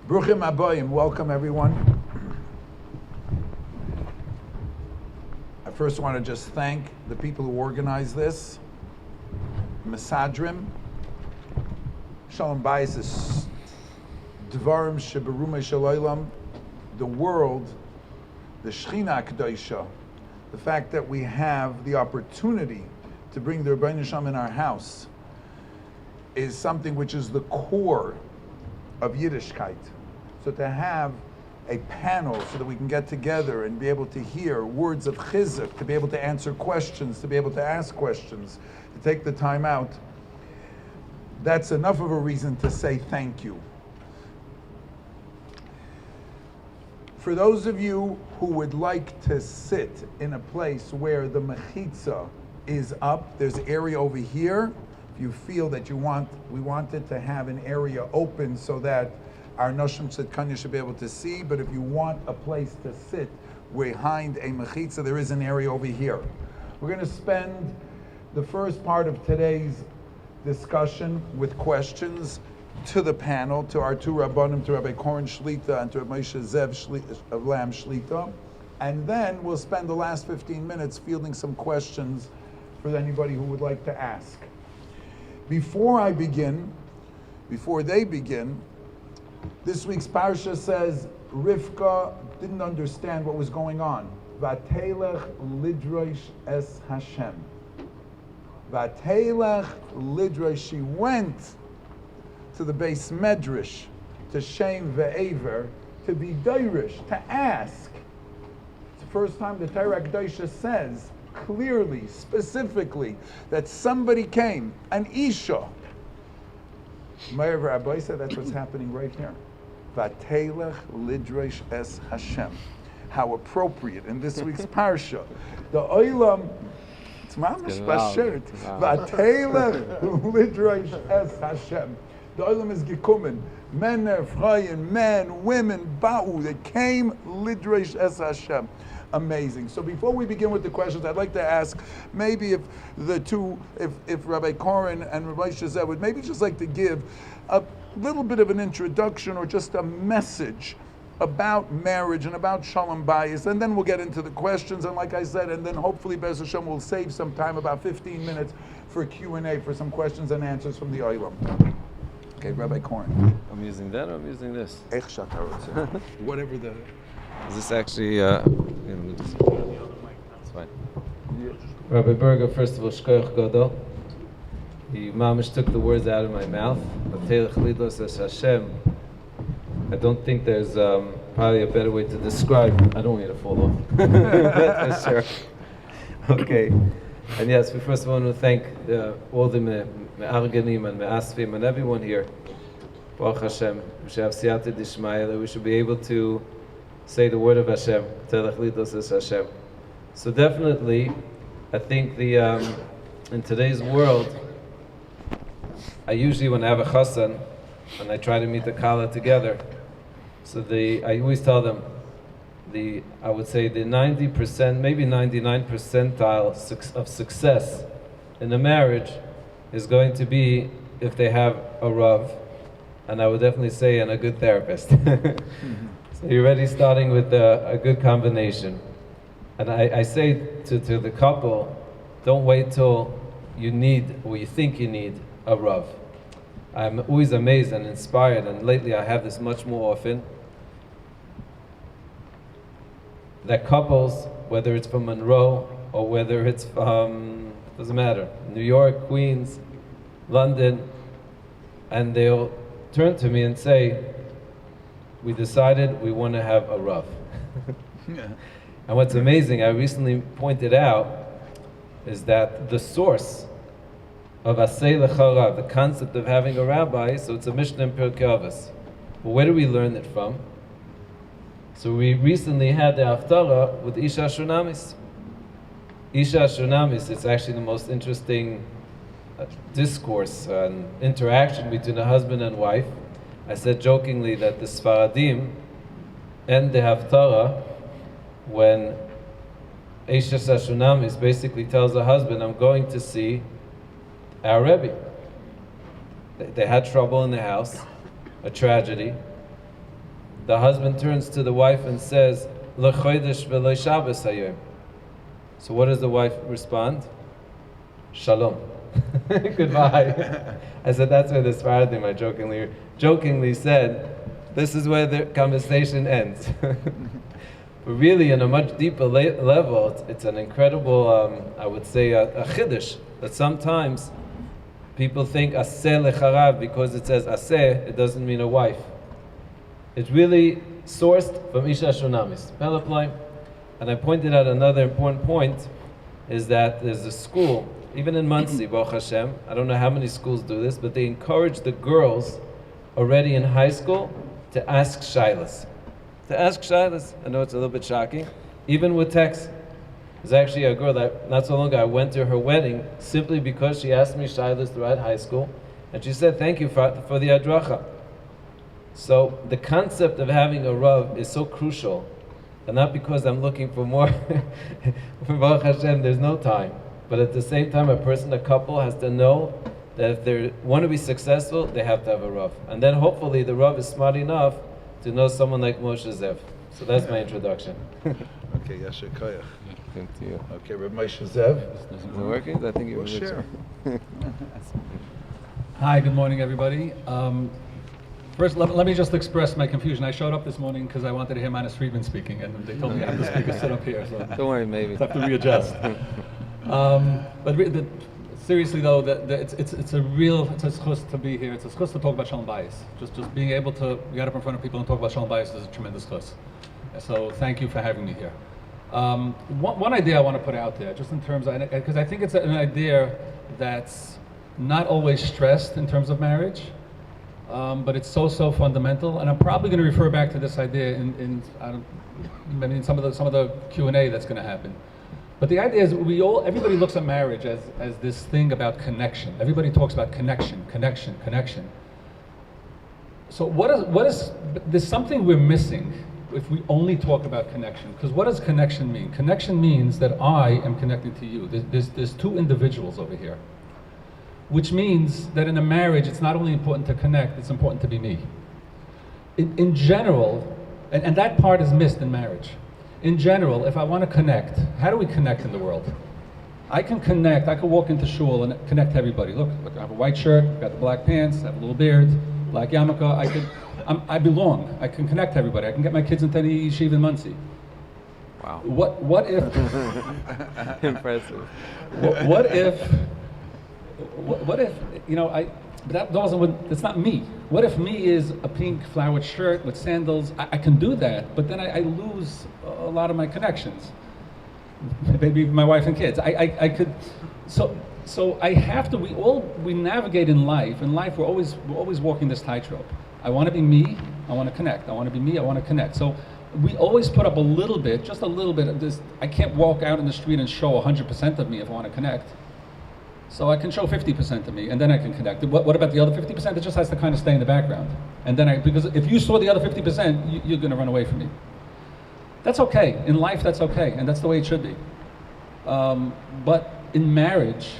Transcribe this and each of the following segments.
Bruchim Abayim, welcome everyone. I first want to just thank the people who organized this. Mesadrim, Shalom Bayis is Dvarim Sheberume Shalaylam, the world, the Shechina Kedosha, the fact that we have the opportunity to bring the Rabbi Shalom in our house is something which is the core of Yiddishkeit. So to have a panel so that we can get together and be able to hear words of chizuk, to be able to answer questions, to be able to ask questions, to take the time out, that's enough of a reason to say thank you. For those of you who would like to sit in a place where the mechitza is up, there's an area over here. If you feel that we wanted to have an area open so that our Noshim Tzedkanya should be able to see, but if you want a place to sit behind a mechitza, there is an area over here. We're going to spend the first part of today's discussion with questions to the panel, to our two Rabbanim, to Rabbi Coren Shlita and to Rabbi Moshe Zev of Lamm Shlita, and then we'll spend the last 15 minutes fielding some questions for anybody who would like to ask. Before they begin, this week's parsha says Rivka didn't understand what was going on. Vatelech lidrosh es Hashem. Vatelech lidrosh. She went to the Bais Medrash, to Shem ve'ever, to be doirish, to ask. It's the first time the Torah Kedosha says clearly, specifically, that somebody came, an Isha. Rabbi said that's what's happening right here. Vatelech lidrosh es Hashem. How appropriate in this week's parsha. The Olam, it's mamash bashert. Vatelech lidrosh es Hashem. The Olam is gekumen. Men, Ephraim, men, women, ba'u, they came lidrosh es Hashem. Amazing. So before we begin with the questions, I'd like to ask maybe if Rabbi Coren and Rabbi Shazet would maybe just like to give a little bit of an introduction or just a message about marriage and about Shalom Bayis, and then we'll get into the questions, and like I said, and then hopefully Be'ez Hashem will save some time, about 15 minutes for Q&A, for some questions and answers from the Olam. Okay, Rabbi Coren. I'm using that or I'm using this? Whatever the... Is this actually, it's fine. Rabbi Berger, first of all, Shkoyach Gadol. He mamish took the words out of my mouth. I don't think there's probably a better way to describe. I don't want you to fall off. That's for sure. Okay. And yes, we first of all want to thank all the me'arganim and me'asfim and everyone here. Baruch Hashem. We should have siyata dishmaya, that we should be able to say the word of Hashem. Hashem. So definitely, I think in today's world, I usually, when I have a chassan, and I try to meet the kala together, so I always tell them, I would say the 90%, maybe 99 percentile of success in a marriage is going to be if they have a rav, and I would definitely say, and a good therapist. So you're already starting with a good combination. And I say to the couple, don't wait till you need, or you think you need, a rav. I'm always amazed and inspired, and lately I have this much more often, that couples, whether it's from Monroe, or whether it's from, doesn't matter, New York, Queens, London, and they'll turn to me and say, we decided we want to have a rav. Yeah. And what's amazing, I recently pointed out, is that the source of Asay L'Charav, the concept of having a rabbi, so it's a Mishnah in Pirkei Avos. Well, where do we learn it from? So we recently had the Haftarah with Isha Shunamis. Isha Shunamis, it's actually the most interesting discourse and interaction between a husband and wife. I said jokingly that the Sfaradim end the Haftarah when Isha Shunamis basically tells the husband, I'm going to see our Rebbe. They had trouble in the house, a tragedy, the husband turns to the wife and says, "Lo chodesh v'lo Shabbos hayom." So what does the wife respond? Shalom. Goodbye. I said, that's where the Sephardim, I jokingly said, this is where the conversation ends. But really, in a much deeper level, it's an incredible, I would say, a chiddush, that sometimes people think aseh lecharav, because it says aseh, it doesn't mean a wife. It's really sourced from Isha Shunamis, Pelopline. And I pointed out another important point, is that there's a school, even in Muncie, Baruch Hashem, I don't know how many schools do this, but they encourage the girls already in high school to ask shilas. To ask shilas. I know it's a little bit shocking. Even with text. There's actually a girl that not so long ago I went to her wedding simply because she asked me shilas throughout high school, and she said, thank you for the adracha. So the concept of having a Rav is so crucial, and not because I'm looking for more. For Baruch Hashem, there's no time. But at the same time, a couple has to know that if they want to be successful, they have to have a Rav. And then hopefully the Rav is smart enough to know someone like Moshe Zev. So that's my introduction. Okay, Yasher Koyach. Thank you. Okay, Rabbi Moshe Zev. Is it working? I think it was share. Hi, good morning, everybody. First, let me just express my confusion. I showed up this morning because I wanted to hear Manis Friedman speaking, and they told me I have to speak and sit up here, so Don't worry, maybe. I have to readjust. Seriously though, it's a schus to be here. It's a schus to talk about Shalom Bayis. Just being able to get up in front of people and talk about Shalom Bayis is a tremendous schus. So thank you for having me here. One idea I want to put out there, just in terms of, because I think it's an idea that's not always stressed in terms of marriage. But it's so fundamental, and I'm probably going to refer back to this idea in some of the Q&A that's going to happen. But the idea is everybody looks at marriage as this thing about connection. Everybody talks about connection. So there's something we're missing if we only talk about connection. Because what does connection mean? Connection means that I am connected to you. There's two individuals over here. Which means that in a marriage, it's not only important to connect, it's important to be me. In general, and that part is missed in marriage. In general, if I want to connect, how do we connect in the world? I can walk into Shul and connect to everybody. Look, I have a white shirt, I've got the black pants, I have a little beard, black yarmulke, I belong. I can connect to everybody. I can get my kids into any yeshiva in Muncie. Wow. What if... Impressive. What if, it's not me. What if me is a pink flowered shirt with sandals? I can do that, but then I lose a lot of my connections. Maybe my wife and kids. I could, so I have to, we navigate in life. In life, we're always walking this tightrope. I want to be me, I want to connect. I want to be me, I want to connect. So we always put up a little bit, just a little bit of this. I can't walk out in the street and show 100% of me if I want to connect. So I can show 50% of me, and then I can connect. What about the other 50%? It just has to kind of stay in the background. And then because if you saw the other 50%, you're going to run away from me. That's okay. In life, that's okay, and that's the way it should be. But in marriage,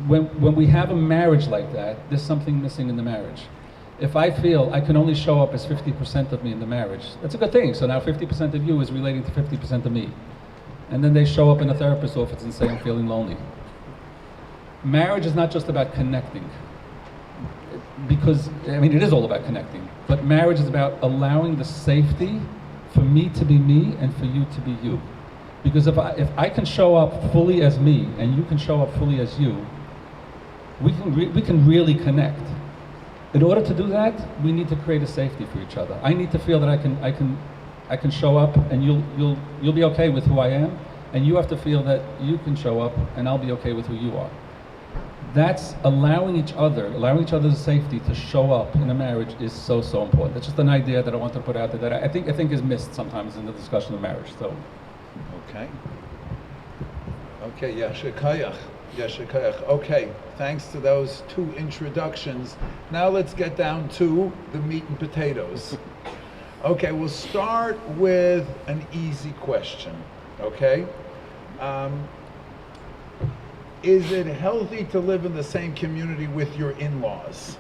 when we have a marriage like that, there's something missing in the marriage. If I feel I can only show up as 50% of me in the marriage, that's a good thing. So now 50% of you is relating to 50% of me. And then they show up in a therapist's office and say, I'm feeling lonely. Marriage is not just about connecting, because, it is all about connecting, but marriage is about allowing the safety for me to be me and for you to be you. Because if I can show up fully as me and you can show up fully as you, we can really connect. In order to do that, we need to create a safety for each other. I need to feel that I can show up and you'll be okay with who I am, and you have to feel that you can show up and I'll be okay with who you are. That's allowing each other's safety to show up in a marriage is so important. That's just an idea that I want to put out there that I think is missed sometimes in the discussion of marriage. So, Okay, Yasher Koyach. Okay, thanks to those two introductions. Now let's get down to the meat and potatoes. Okay, we'll start with an easy question. Okay. Is it healthy to live in the same community with your in-laws?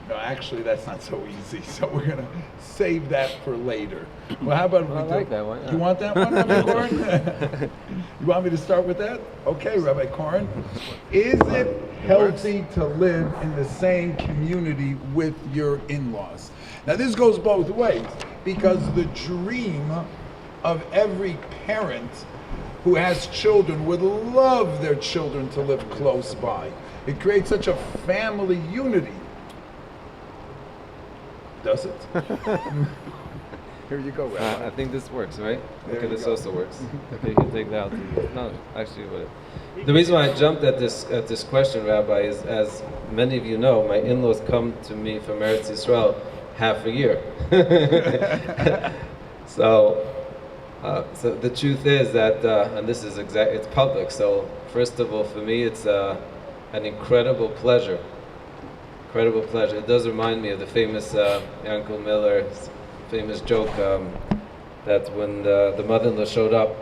No, actually, that's not so easy. So we're going to save that for later. Well, how about if we I like that one. Yeah. You want that one, Rabbi Coren? You want me to start with that? Okay, Rabbi Coren. Is it healthy to live in the same community with your in-laws? Now, this goes both ways, because the dream of every parent who has children would love their children to live close by. It creates such a family unity. Does it? Here you go, Rabbi. I think this works, right? There Okay, you this go. also works. Okay, you can take that out. No, actually, the reason why I jumped at this question, Rabbi, is as many of you know, my in-laws come to me from Eretz Yisrael half a year. So the truth is that, and this is it's public. So first of all, for me, it's an incredible pleasure. Incredible pleasure. It does remind me of the famous Uncle Miller's famous joke that when the mother-in-law showed up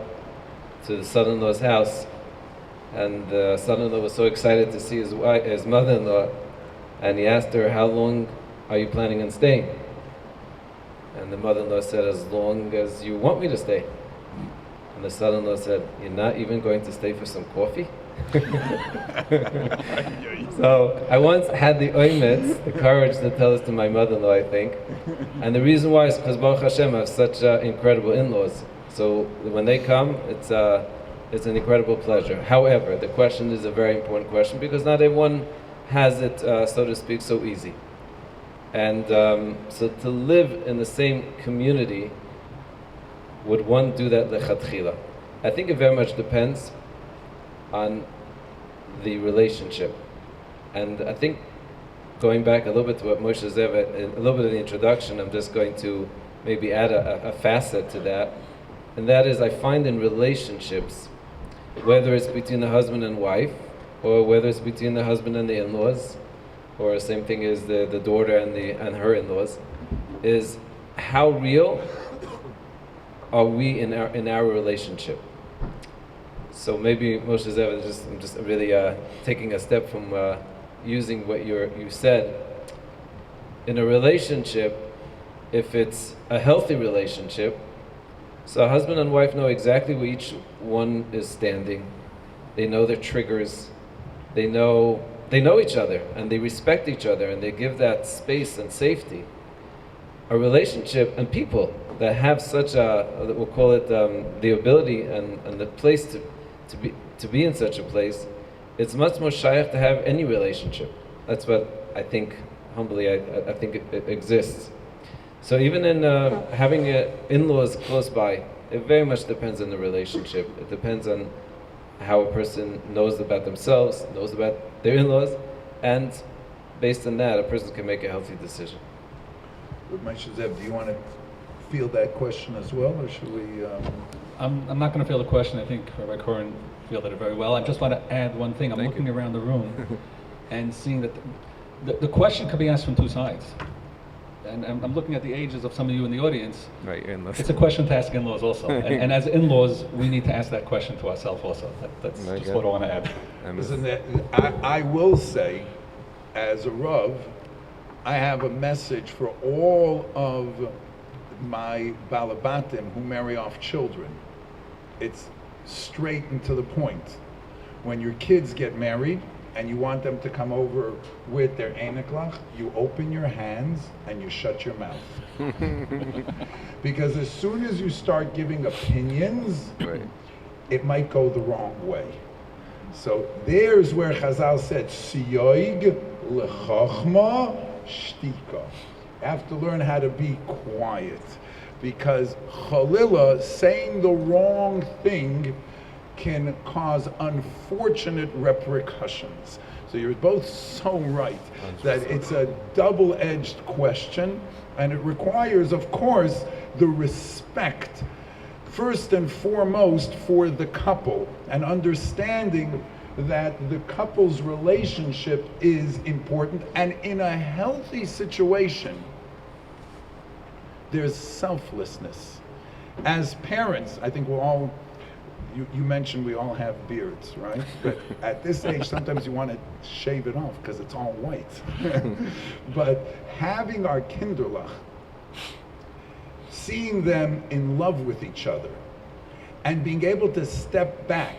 to the son-in-law's house, and the son-in-law was so excited to see his mother-in-law, and he asked her, "How long are you planning on staying?" And the mother-in-law said, "As long as you want me to stay." And the son-in-law said, "You're not even going to stay for some coffee?" So I once had the oimet, the courage to tell this to my mother-in-law, I think. And the reason why is because Baruch Hashem, I have such incredible in-laws. So when they come, it's an incredible pleasure. However, the question is a very important question because not everyone has it, so to speak, so easy. And so to live in the same community, would one do that lechatchila? I think it very much depends on the relationship. And I think going back a little bit to what Moshe said, a little bit of the introduction, I'm just going to maybe add a facet to that. And that is, I find in relationships, whether it's between the husband and wife, or whether it's between the husband and the in-laws, or the same thing as the daughter and her in-laws, is how real are we in our relationship? So maybe Moshe Zev, I'm just really taking a step from using what you said. In a relationship, if it's a healthy relationship, so a husband and wife know exactly where each one is standing. They know their triggers. They know each other, and they respect each other, and they give that space and safety. A relationship and people that have such we'll call it the ability and the place to be in such a place, it's much more shaykh to have any relationship. That's what I think, humbly, I think it exists. So even in having in-laws close by, it very much depends on the relationship. It depends on how a person knows about themselves, knows about their in-laws, and based on that, a person can make a healthy decision. Moshe Zev, do you want to field that question as well, or should we? I'm not going to field the question. I think Rabbi Coren fielded it very well. I just want to add one thing. I'm looking around the room and seeing that the question could be asked from two sides. And I'm looking at the ages of some of you in the audience. Right, in-laws. It's a question to ask in-laws also. And as in-laws, we need to ask that question to ourselves also. That's just what I want to add. Listen, I will say, as a Rav, I have a message for all of my balabatim who marry off children. It's straight and to the point. When your kids get married and you want them to come over with their einiklach, you open your hands and you shut your mouth. Because as soon as you start giving opinions, right, it might go the wrong way. So there's where Chazal said, Siyoig lechochma shtika. You have to learn how to be quiet. Because chalila, saying the wrong thing, can cause unfortunate repercussions. So you're both so right that it's a double-edged question, and it requires, of course, the respect, first and foremost, for the couple, and understanding that the couple's relationship is important, and in a healthy situation, there's selflessness. As parents, I think we're all you mentioned we all have beards, right? But at this age, sometimes you want to shave it off because it's all white. But having our kinderlach, seeing them in love with each other, and being able to step back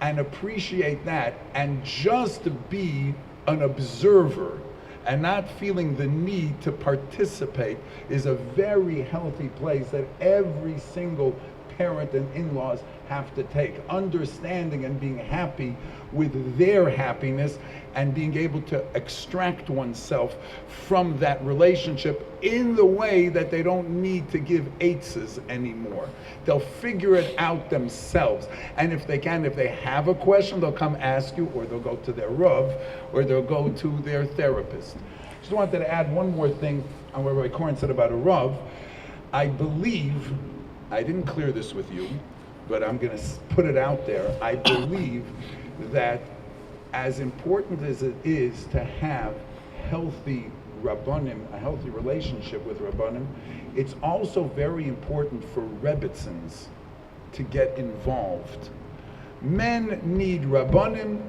and appreciate that and just be an observer and not feeling the need to participate is a very healthy place that every single parent and in-laws have to take. Understanding and being happy with their happiness and being able to extract oneself from that relationship in the way that they don't need to give eitzes anymore. They'll figure it out themselves. And if they can, if they have a question, they'll come ask you, or they'll go to their Rav, or they'll go to their therapist. Just wanted to add one more thing on what Rabbi Coren said about a Rav. I believe, I didn't clear this with you, but I'm going to put it out there. I believe that as important as it is to have healthy Rabbanim, a healthy relationship with Rabbanim, it's also very important for Rebbitzins to get involved. Men need Rabbanim,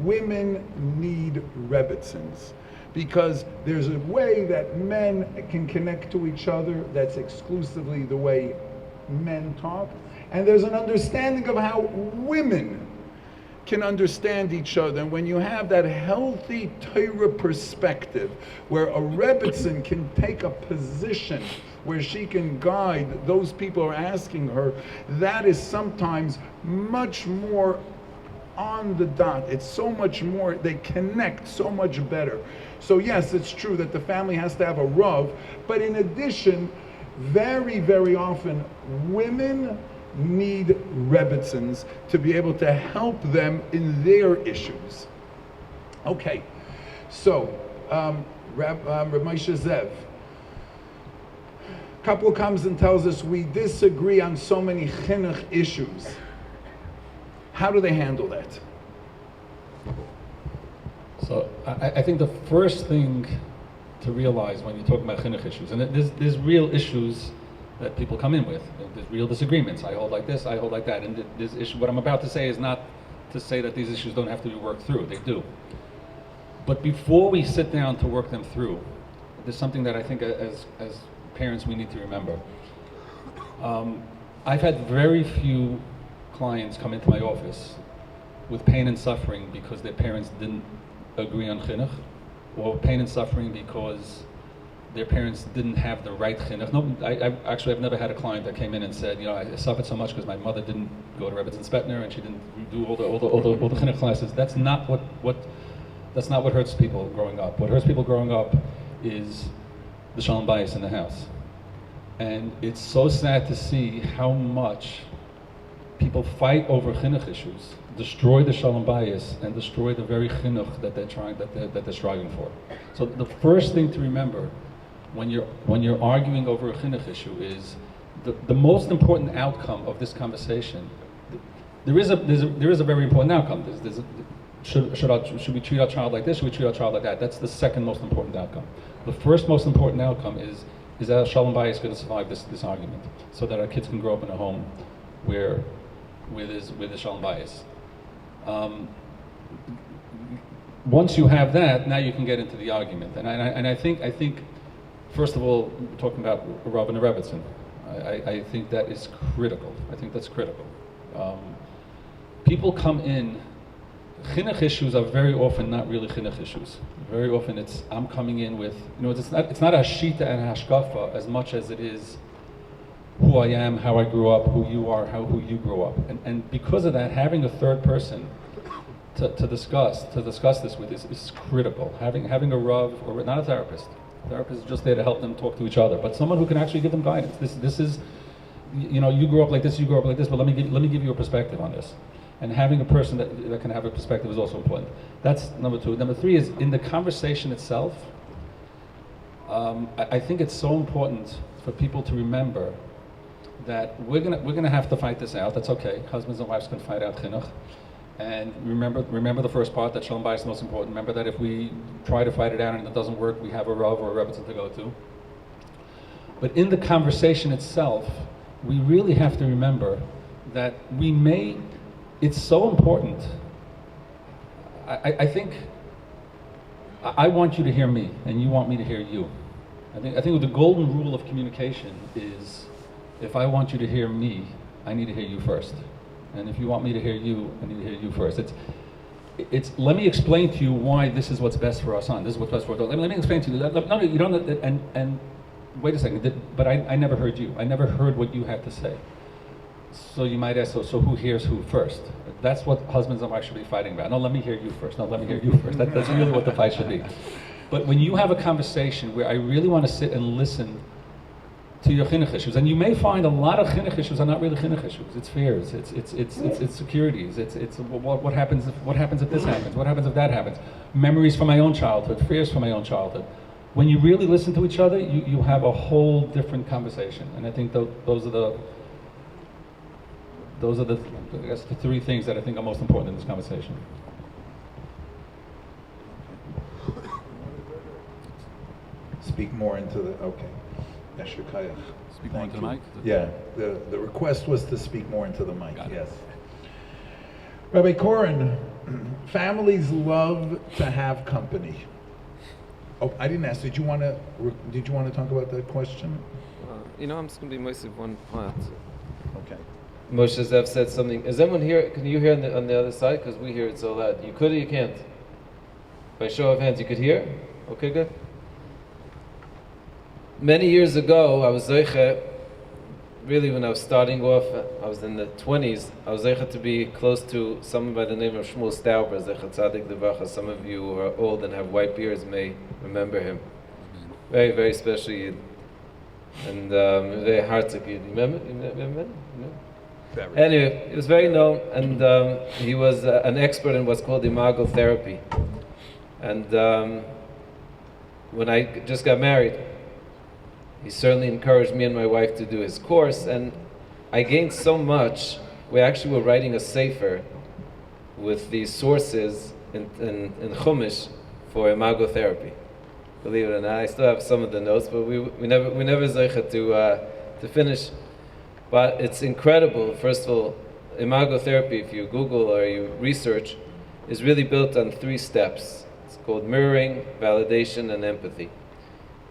women need Rebbitzins. Because there's a way that men can connect to each other that's exclusively the way men talk, and there's an understanding of how women can understand each other. And when you have that healthy Torah perspective, where a Rebbitzin can take a position where she can guide those people who are asking her, that is sometimes much more on the dot. It's so much more, they connect so much better. So yes, it's true that the family has to have a Rav, but in addition, very, very often, women need Rebbitzins to be able to help them in their issues. Okay, so Rabbi Moshe Zev, couple comes and tells us we disagree on so many chinuch issues. How do they handle that? So I think the first thing to realize when you talk about chinuch issues, and there's real issues that people come in with. There's real disagreements. I hold like this, I hold like that. And this issue, what I'm about to say is not to say that these issues don't have to be worked through. They do. But before we sit down to work them through, there's something that I think as parents we need to remember. I've had very few clients come into my office with pain and suffering because their parents didn't agree on chinuch, or pain and suffering because their parents didn't have the right chinuch. No, I've never had a client that came in and said, you know, I suffered so much because my mother didn't go to Rebbetzin Spetner and she didn't do all the chinuch classes. That's not what hurts people growing up. What hurts people growing up is the Shalom Bayis in the house. And it's so sad to see how much people fight over chinuch issues, destroy the Shalom Bayis, and destroy the very chinuch that they're striving for. So the first thing to remember when you're arguing over a chinuch issue is the most important outcome of this conversation. There is a very important outcome. Should we treat our child like this? Should we treat our child like that? That's the second most important outcome. The first most important outcome is that Shalom Bayis going to survive this argument, so that our kids can grow up in a home where there's Shalom Bayis. Once you have that, now you can get into the argument. And I think, first of all, we're talking about a Rav and a Rebbitzin. I think that is critical. I think that's critical. People come in, chinuch issues are very often not really chinuch issues. Very often it's, I'm coming in with, it's not a shita and a hashkafa as much as it is who I am, how I grew up, who you are, who you grew up. And because of that, having a third person to discuss this with is critical. Having a Rav, or not a therapist. A therapist is just there to help them talk to each other, but someone who can actually give them guidance. This is, you grew up like this, but let me give you a perspective on this. And having a person that can have a perspective is also important. That's number two. Number three is in the conversation itself. I think it's so important for people to remember that we're gonna have to fight this out. That's okay. Husbands and wives can fight out chinuch. And remember the first part, that Shalom Bayis is most important. Remember that if we try to fight it out and it doesn't work, we have a Rav or a Rebbetzin to go to. But in the conversation itself, we really have to remember that it's so important. I think I want you to hear me, and you want me to hear you. I think the golden rule of communication is, if I want you to hear me, I need to hear you first. And if you want me to hear you, I need to hear you first. Let me explain to you why this is what's best for our son. This is what's best for our daughter. Let me explain to you. No, you don't. And wait a second. But I never heard you. I never heard what you had to say. So you might ask, so who hears who first? That's what husbands and wives should be fighting about. No, let me hear you first. No, let me hear you first. That's really what the fight should be. But when you have a conversation where I really want to sit and listen to your chinuch issues, and you may find a lot of chinuch issues are not really chinuch issues. It's fears. It's securities. It's what happens if this happens. What happens if that happens? Memories from my own childhood. Fears from my own childhood. When you really listen to each other, you have a whole different conversation. And I think those are the I guess the three things that I think are most important in this conversation. Speak more into the, okay. Speak more into the mic? Yeah, the request was to speak more into the mic, yes. Rabbi Coren, families love to have company. Oh, I didn't ask, did you want to talk about that question? I'm just going to be mostly one part. Okay. Moshe Zev said something. Is anyone here? Can you hear on the other side? Because we hear it so loud. You could or you can't? By show of hands, you could hear? Okay, good. Many years ago, I was zeiche, really when I was starting off, I was in the 20s, I was zeiche to be close to someone by the name of Shmuel Stauber, zeiche tzadik devacha. Some of you who are old and have white beards may remember him. Very, very special Yid. And very heartzik Yid. You remember? No? Anyway, he was very known, and he was an expert in what's called imago therapy. And when I just got married, he certainly encouraged me and my wife to do his course, and I gained so much. We actually were writing a sefer with these sources in Chumash for imago therapy. Believe it or not, I still have some of the notes, but we never zeicha to finish. But it's incredible. First of all, imago therapy, if you Google or you research, is really built on 3 steps. It's called mirroring, validation, and empathy.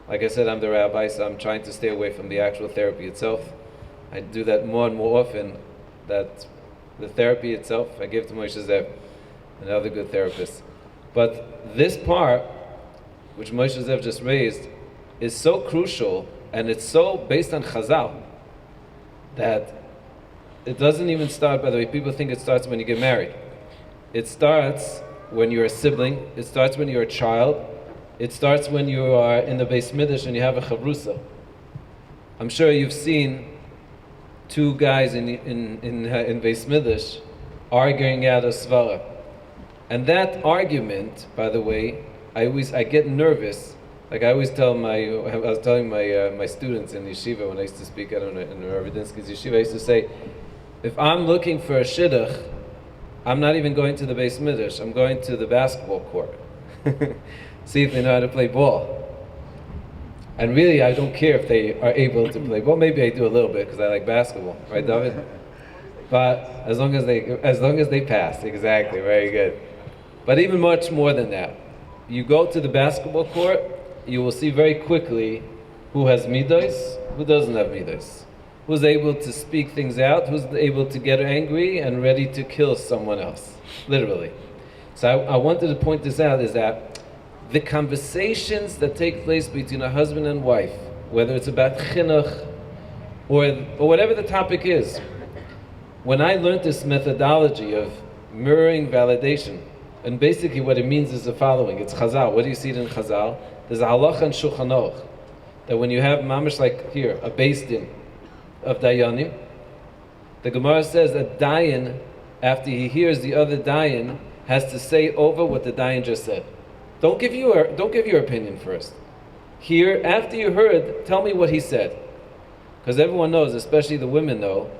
Like I said, I'm the rabbi, so I'm trying to stay away from the actual therapy itself. I do that more and more often, that the therapy itself, I give to Moshe Zev, another good therapist. But this part, which Moshe Zev just raised, is so crucial, and it's so based on Chazal, that it doesn't even start, by the way, people think it starts when you get married. It starts when you're a sibling, it starts when you're a child, it starts when you are in the Bais Medrash and you have a chavrusa. I'm sure you've seen 2 guys in Bais Medrash arguing out a svara. And that argument, by the way, I get nervous. Like I was telling my students in yeshiva when I used to speak, I don't know, in Rabbi Dinsky's yeshiva, I used to say, if I'm looking for a shidduch, I'm not even going to the Bais Medrash, I'm going to the basketball court. See if they know how to play ball. And really, I don't care if they are able to play ball. Maybe I do a little bit because I like basketball, right, David? But as long as they pass, exactly, very good. But even much more than that, you go to the basketball court, you will see very quickly who has midos, who doesn't have midos, who's able to speak things out, who's able to get angry and ready to kill someone else, literally. So I wanted to point this out, is that the conversations that take place between a husband and wife, whether it's about chinuch or whatever the topic is, when I learned this methodology of mirroring validation, and basically what it means is the following, it's Chazal. What do you see it in Chazal? There's a halacha and Shulchan Aruch, that when you have mamash like here, a beis din of dayanim, the Gemara says that dayan, after he hears the other dayan, has to say over what the dayan just said. Don't give your opinion first. Here, after you heard, tell me what he said. Because everyone knows, especially the women know,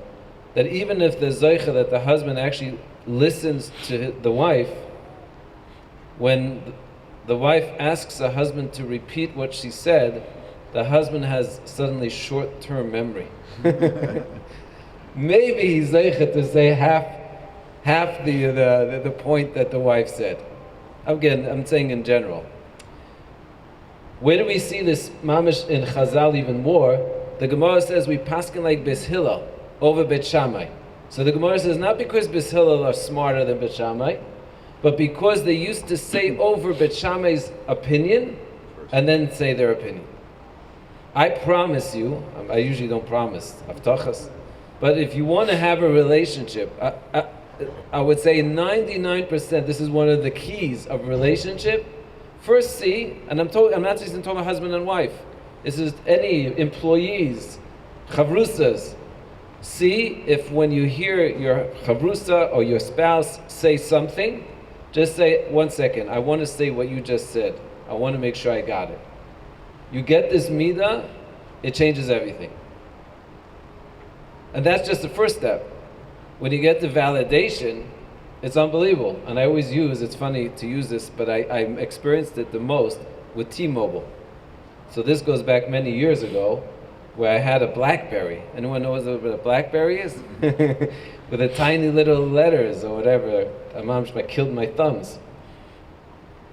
that even if the zeicha, that the husband actually listens to the wife, when the wife asks the husband to repeat what she said, the husband has suddenly short-term memory. maybe he's zeichet to say half the point that the wife said. Again, I'm saying in general. Where do we see this mamish in Chazal even more? The Gemara says we paskin like Beis Hillel over Bet Shammai. So the Gemara says not because Beis Hillel are smarter than Bet Shammai, but because they used to say over Bet Shammai's opinion and then say their opinion. I promise you, I usually don't promise, avtachas, but if you want to have a relationship, I would say 99%, this is one of the keys of relationship. First see, and I'm not just talking about husband and wife, this is any employees, chavrusas. See if when you hear your chavrusa or your spouse say something, just say, 1 second, I want to say what you just said. I want to make sure I got it. You get this midah, it changes everything. And that's just the first step. When you get the validation, it's unbelievable. And I always it's funny to use this, but I experienced it the most with T-Mobile. So this goes back many years ago, where I had a BlackBerry. Anyone knows what a BlackBerry is? With the tiny little letters or whatever. I killed my thumbs.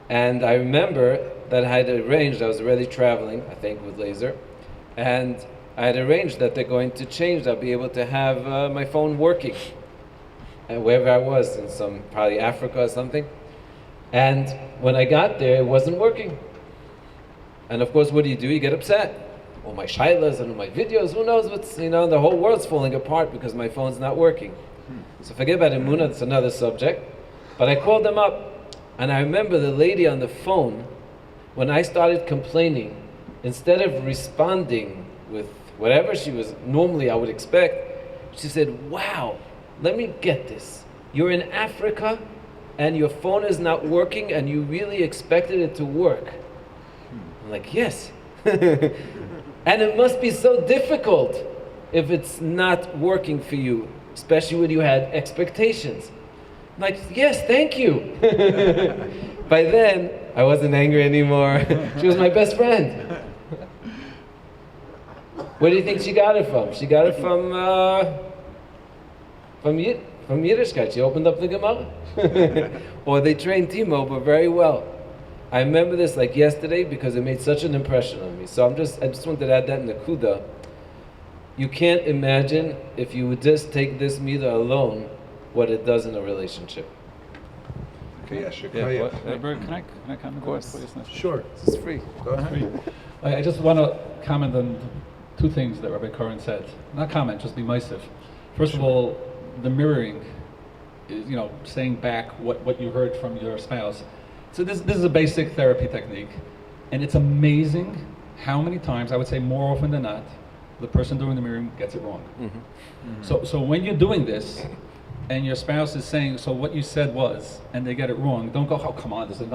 And I remember that I had arranged, I was already traveling, I think, with Laser, and I had arranged that they're going to change. I'll be able to have my phone working. And wherever I was, in some, probably Africa or something. And when I got there, it wasn't working. And of course, what do? You get upset. All my shailas and all my videos, who knows what's, the whole world's falling apart because my phone's not working. So forget about Emunah, that's another subject. But I called them up, and I remember the lady on the phone, when I started complaining, instead of responding with whatever she was normally I would expect, she said, wow, let me get this. You're in Africa, and your phone is not working, and you really expected it to work. I'm like, yes. And it must be so difficult if it's not working for you, especially when you had expectations. I'm like, yes, thank you. By then, I wasn't angry anymore. She was my best friend. Where do you think she got it from? She got it from Yiddishkeit. She opened up the Gemara. Or they trained T-Mobile very well. I remember this like yesterday because it made such an impression on me. So I just wanted to add that in the Kuda. You can't imagine if you would just take this midah alone, what it does in a relationship. Okay, Berger, can I comment? Of course. Sure. This is free. Go ahead. I just want to comment on two things that Rabbi Coren said. Not comment, just be meisiv. First of all, the mirroring is, saying back what you heard from your spouse. So this is a basic therapy technique, and it's amazing how many times, I would say more often than not, the person doing the mirroring gets it wrong. Mm-hmm. Mm-hmm. So when you're doing this, and your spouse is saying, so what you said was, and they get it wrong, don't go, oh, come on, this is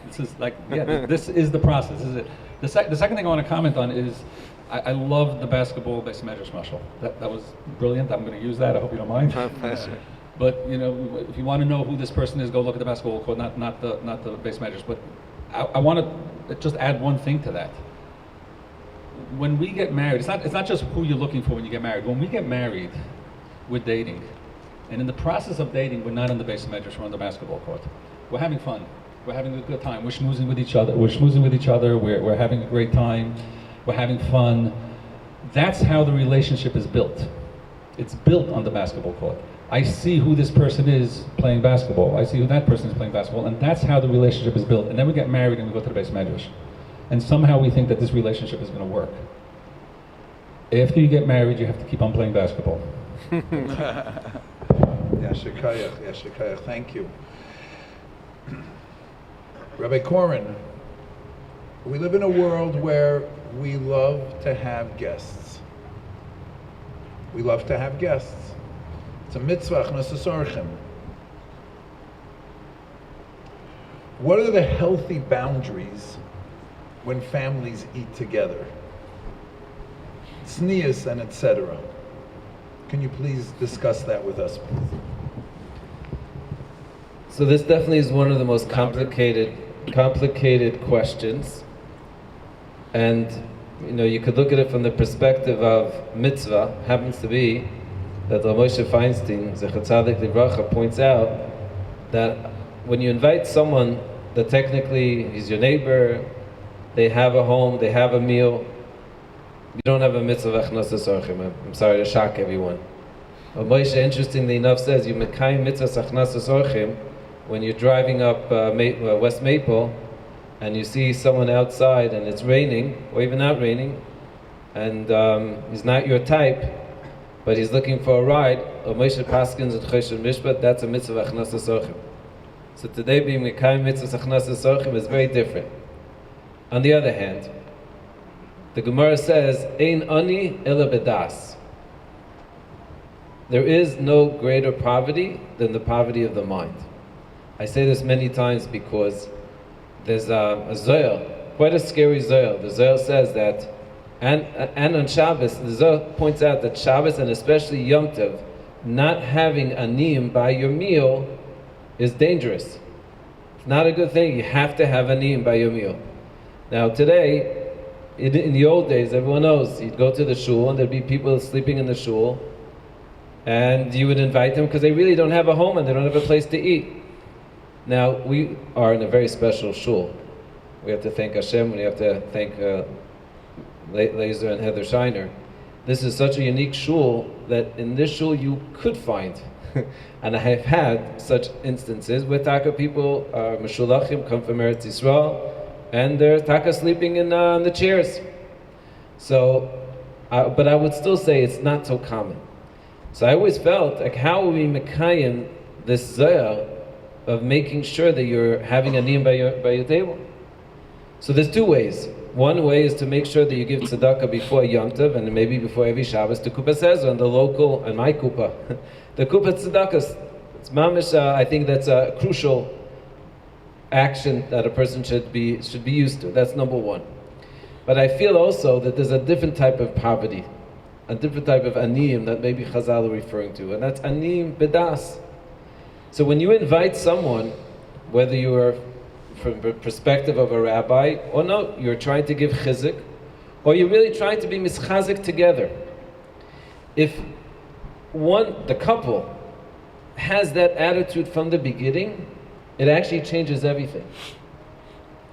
this is the process, this is it. The second thing I want to comment on is, I love the basketball Bais Medrash Ohr Chaim. That was brilliant, I'm going to use that, I hope you don't mind. But if you want to know who this person is, go look at the basketball court, not the Bais Medrash. But I want to just add one thing to that. When we get married, it's not just who you're looking for when you get married. When we get married, we're dating, and in the process of dating, we're not on the Bais Medrash, we're on the basketball court. We're having fun. We're having a good time. We're schmoozing with each other. We're having a great time. We're having fun. That's how the relationship is built. It's built on the basketball court. I see who this person is playing basketball. I see who that person is playing basketball. And that's how the relationship is built. And then we get married and we go to the Bais Medrash. And somehow we think that this relationship is going to work. After you get married, you have to keep on playing basketball. Yashikayach, thank you. Rabbi Coren, we live in a world where we love to have guests. We love to have guests. It's a mitzvah, Chnas Orchim. What are the healthy boundaries when families eat together? Tznius and etc. Can you please discuss that with us, please? So this definitely is one of the most complicated questions. And you could look at it from the perspective of mitzvah, happens to be that Moshe Feinstein, Zecher Tzadik Livracha, points out that when you invite someone that technically is your neighbor, they have a home, they have a meal, you don't have a mitzvah of achnasas orchim. I'm sorry to shock everyone. But Moshe, interestingly enough, says you mekayim mitzvah achnasas orchim when you're driving up West Maple and you see someone outside and it's raining, or even not raining, and he's not your type, but he's looking for a ride, Moshe Paskins and Choshen Mishpat, that's a mitzvah achnasas orchim. So today being mekayim mitzvah achnasas orchim is very different. On the other hand, the Gemara says, Ein ani ela bedas. There is no greater poverty than the poverty of the mind. I say this many times because there's a zohar, quite a scary zohar. The zohar says that, and on Shabbos, the zohar points out that Shabbos and especially Yom Tov, not having aniyim by your meal is dangerous. It's not a good thing. You have to have aniyim by your meal. Now today, in the old days, everyone knows, you'd go to the shul and there'd be people sleeping in the shul and you would invite them because they really don't have a home and they don't have a place to eat. Now, we are in a very special shul. We have to thank Hashem, we have to thank Laser and Heather Scheiner. This is such a unique shul that in this shul you could find, and I have had such instances where Taka people, Meshulachim, come from Eretz Yisrael, and they're Taka sleeping in the chairs. So, but I would still say it's not so common. So I always felt like, how are we mekayim this zayah of making sure that you're having a niyam by your table? So there's two ways. One way is to make sure that you give tzedakah before Yom Tov and maybe before every Shabbos to Kupas Ezra and the local, and my kupa. The kupa tzedakah, it's mamish, I think that's a crucial action that a person should be used to. That's number one. But I feel also that there's a different type of poverty, a different type of aniyim that maybe Chazal are referring to, and that's aniyim bedas. So when you invite someone, whether you are from the perspective of a rabbi, or no, you're trying to give chizik, or you're really trying to be mischazik together. If the couple has that attitude from the beginning, it actually changes everything.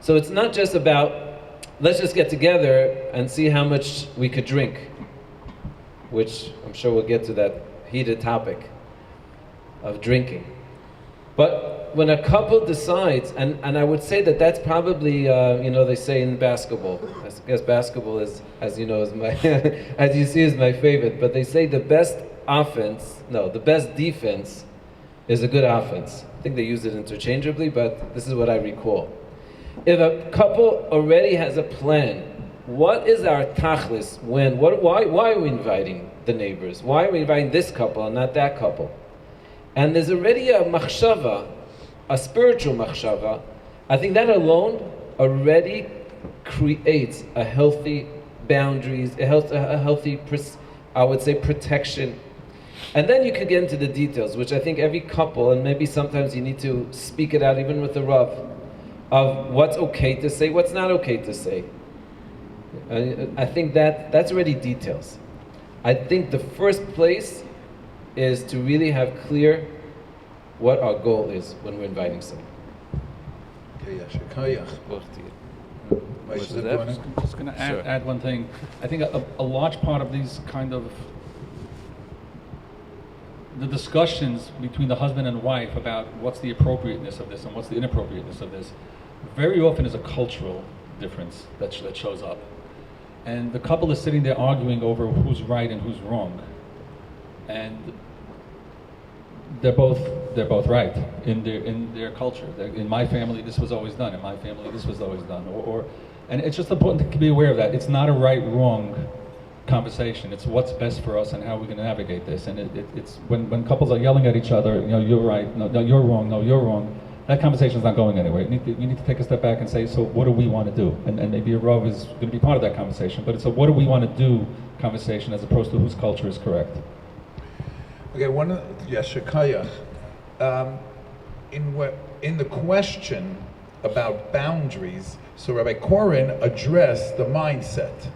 So it's not just about, let's just get together and see how much we could drink, which I'm sure we'll get to that heated topic of drinking. But when a couple decides, and I would say that that's probably, they say in basketball, I guess basketball is, as you know, is my, as you see, is my favorite, but they say the best defense is a good offense. I think they use it interchangeably, but this is what I recall. If a couple already has a plan, what is our tachlis why are we inviting the neighbors? Why are we inviting this couple and not that couple? And there's already a machshava, a spiritual machshava. I think that alone already creates a healthy boundaries, a healthy, I would say, protection. And then you could get into the details, which I think every couple, and maybe sometimes you need to speak it out even with the Rav, of what's okay to say, what's not okay to say. I think that's already details. I think the first place is to really have clear what our goal is when we're inviting someone. I'm just going to add one thing. I think a large part of these kind of the discussions between the husband and wife about what's the appropriateness of this and what's the inappropriateness of this, very often is a cultural difference that shows up. And the couple is sitting there arguing over who's right and who's wrong. And they're both right in their culture. In my family, this was always done. In my family, this was always done. And it's just important to be aware of that. It's not a right-wrong conversation. It's what's best for us and how we're going to navigate this. And it's when couples are yelling at each other, you're right, no, you're wrong, no, you're wrong. That conversation's not going anywhere. You need to take a step back and say, so what do we want to do? And maybe a Rav is going to be part of that conversation. But it's a what do we want to do conversation as opposed to whose culture is correct. Okay, Shekayach. In the question about boundaries, so Rabbi Coren addressed the mindset.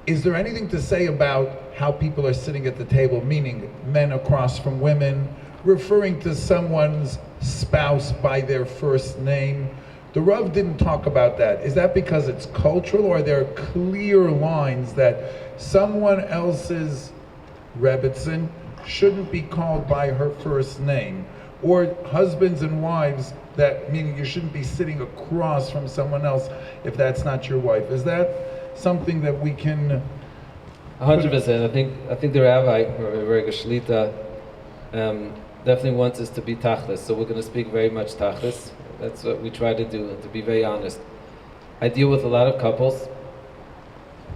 Is there anything to say about how people are sitting at the table, meaning men across from women, referring to someone's spouse by their first name. The Rav didn't talk about that. Is that because it's cultural, or are there clear lines that someone else's Rebbitzin shouldn't be called by her first name? Or husbands and wives, that meaning you shouldn't be sitting across from someone else if that's not your wife. Is that something that we can... 100%. I think the Rabbi, or Berger Shlita, definitely wants us to be tachlis. So we're going to speak very much tachlis. That's what we try to do, to be very honest. I deal with a lot of couples,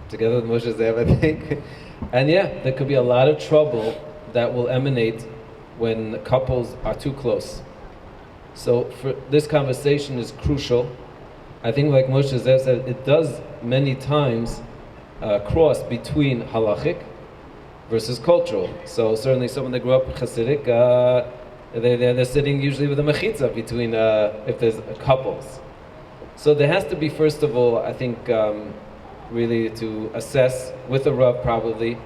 together with Moshe Zev, I think. And yeah, there could be a lot of trouble that will emanate when couples are too close. So for this conversation is crucial. I think, like Moshe Zev said, it does many times cross between halachic versus cultural. So certainly someone that grew up Hasidic, they're sitting usually with a mechitza between, if there's couples. So there has to be, first of all, I think, really to assess with a Rav probably,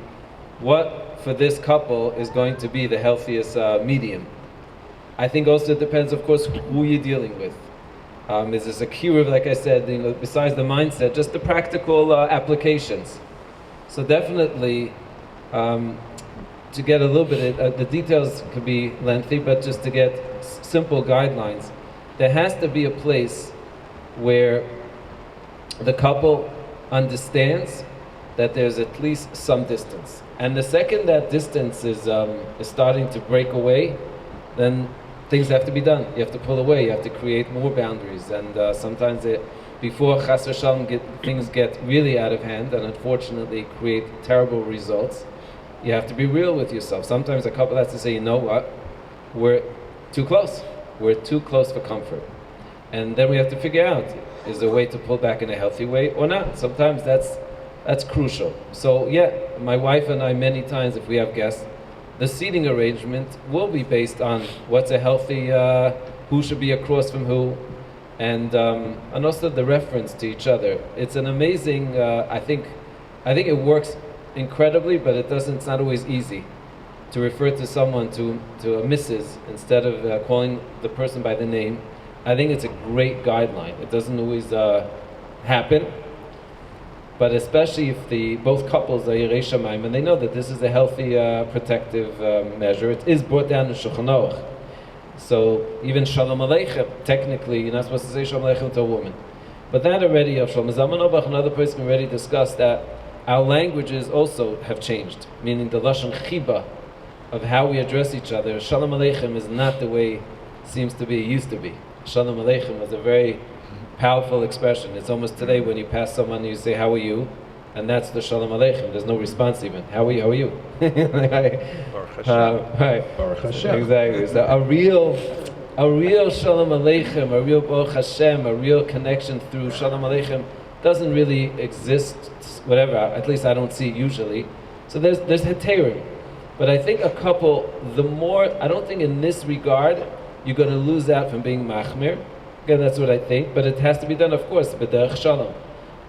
what for this couple is going to be the healthiest medium. I think also it depends, of course, who you're dealing with. Is this a kiruv, like I said, besides the mindset, just the practical applications. So definitely, to get a little bit, the details could be lengthy, but just to get simple guidelines, there has to be a place where the couple understands that there's at least some distance. And the second that distance is starting to break away, then things have to be done. You have to pull away, you have to create more boundaries. And sometimes before Chas v'Shalom things get really out of hand and unfortunately create terrible results, you have to be real with yourself. Sometimes a couple has to say, you know what, we're too close. We're too close for comfort. And then we have to figure out, is there a way to pull back in a healthy way or not? Sometimes that's crucial. So yeah, my wife and I, many times if we have guests, the seating arrangement will be based on what's a healthy, who should be across from who, and also the reference to each other. It's an amazing, I think it works incredibly, but it's not always easy to refer to someone to a Mrs. instead of calling the person by the name. I think it's a great guideline. It doesn't always happen, but especially if both couples are Yirei Shamayim and they know that this is a healthy protective measure. It is brought down in Shulchan Aruch. So even Shalom Aleichem, technically you're not supposed to say Shalom Aleichem to a woman. But that already, of Shalom Zamanobach, another person already discussed that our languages also have changed, meaning the Lashon Chiba of how we address each other. Shalom Aleichem is not the way it seems to be, it used to be. Shalom Aleichem was a very powerful expression. It's almost today when you pass someone and you say, how are you? And that's the Shalom Aleichem. There's no response even. How are you? How are you? Baruch Hashem. Right. Baruch Hashem. Exactly. So a real Shalom Aleichem, a real Baruch Hashem, a real connection through Shalom Aleichem doesn't really exist, whatever, at least I don't see it usually. So there's heterim. But I think a couple, the more, I don't think in this regard, you're going to lose out from being machmir. Again, that's what I think, but it has to be done, of course, b'derech shalom.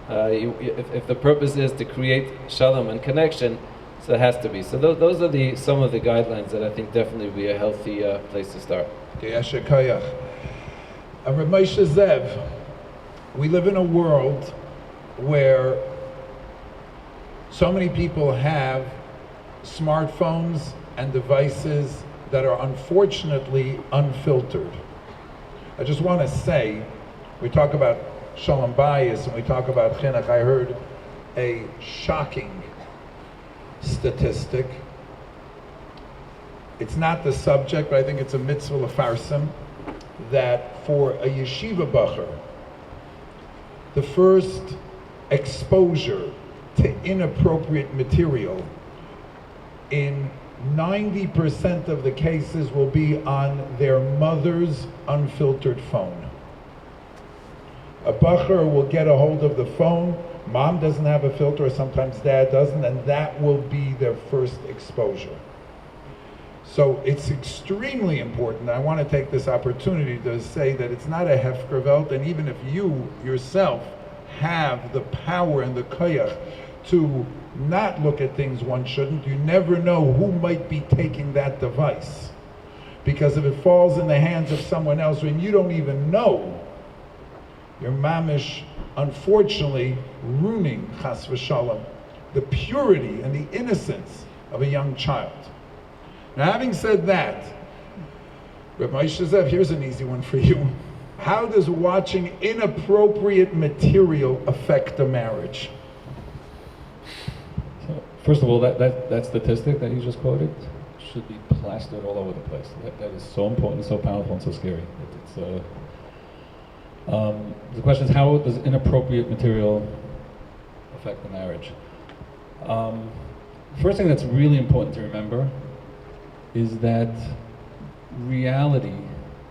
If the purpose is to create shalom and connection, so it has to be. So those are some of the guidelines that I think definitely would be a healthy place to start. Rabbi Moshe Zev, we live in a world where so many people have smartphones and devices that are unfortunately unfiltered. I just want to say, we talk about Shalom Bayis and we talk about Chinuch. I heard a shocking statistic. It's not the subject, but I think it's a mitzvah lefarsim, that for a yeshiva bacher, the first exposure to inappropriate material in 90% of the cases will be on their mother's unfiltered phone. A bacher will get a hold of the phone, mom doesn't have a filter, or sometimes dad doesn't, and that will be their first exposure. So it's extremely important. I want to take this opportunity to say that it's not a hefker welt, and even if you yourself have the power and the koyach to not look at things one shouldn't. You never know who might be taking that device. Because if it falls in the hands of someone else when you don't even know, you're mamish, unfortunately, ruining, chas v'shalom, the purity and the innocence of a young child. Now, having said that, Rabbi Moshe, here's an easy one for you. How does watching inappropriate material affect a marriage? So, first of all, that statistic that you just quoted should be plastered all over the place. That is so important, so powerful, and so scary. The question is, how does inappropriate material affect the marriage? First thing that's really important to remember is that reality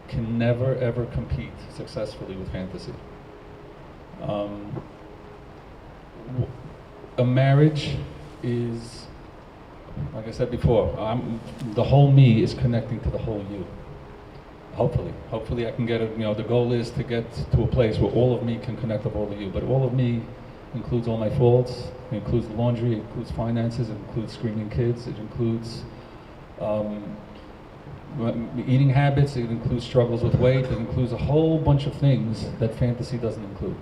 can never ever compete successfully with fantasy. A marriage is, like I said before, the whole me is connecting to the whole you. Hopefully I can get it. The goal is to get to a place where all of me can connect with all of you. But all of me includes all my faults. It includes laundry. It includes finances. It includes screaming kids. It includes eating habits. It includes struggles with weight. It includes a whole bunch of things that fantasy doesn't include.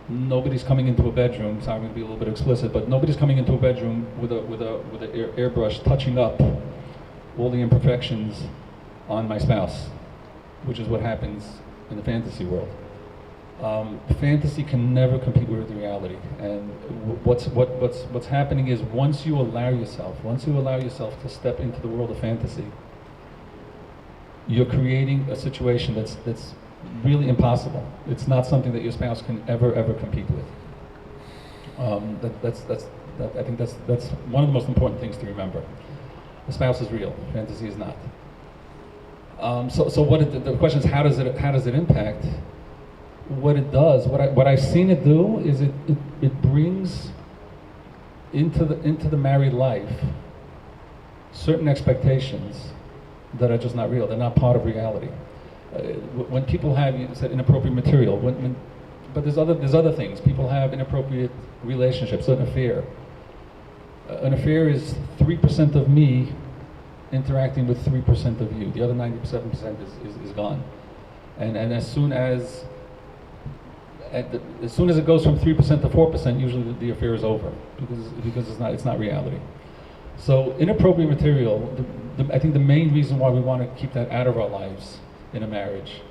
Nobody's coming into a bedroom. Sorry, I'm going to be a little bit explicit, but nobody's coming into a bedroom with an airbrush touching up all the imperfections on my spouse, which is what happens in the fantasy world. Fantasy can never compete with reality, and what's happening is once you allow yourself to step into the world of fantasy, you're creating a situation that's really impossible. It's not something that your spouse can ever compete with. I think that's one of the most important things to remember. The spouse is real, fantasy is not. So the question is, how does it impact? What it does, what I've seen it do is it brings into the married life certain expectations that are just not real. They're not part of reality. When people have, you said, inappropriate material, but there's other things. People have inappropriate relationships, an affair. An affair is 3% of me interacting with 3% of you. The other 97% is gone. And as soon as it goes from 3% to 4%, usually the affair is over because it's not reality. So inappropriate material, I think the main reason why we want to keep that out of our lives in a marriage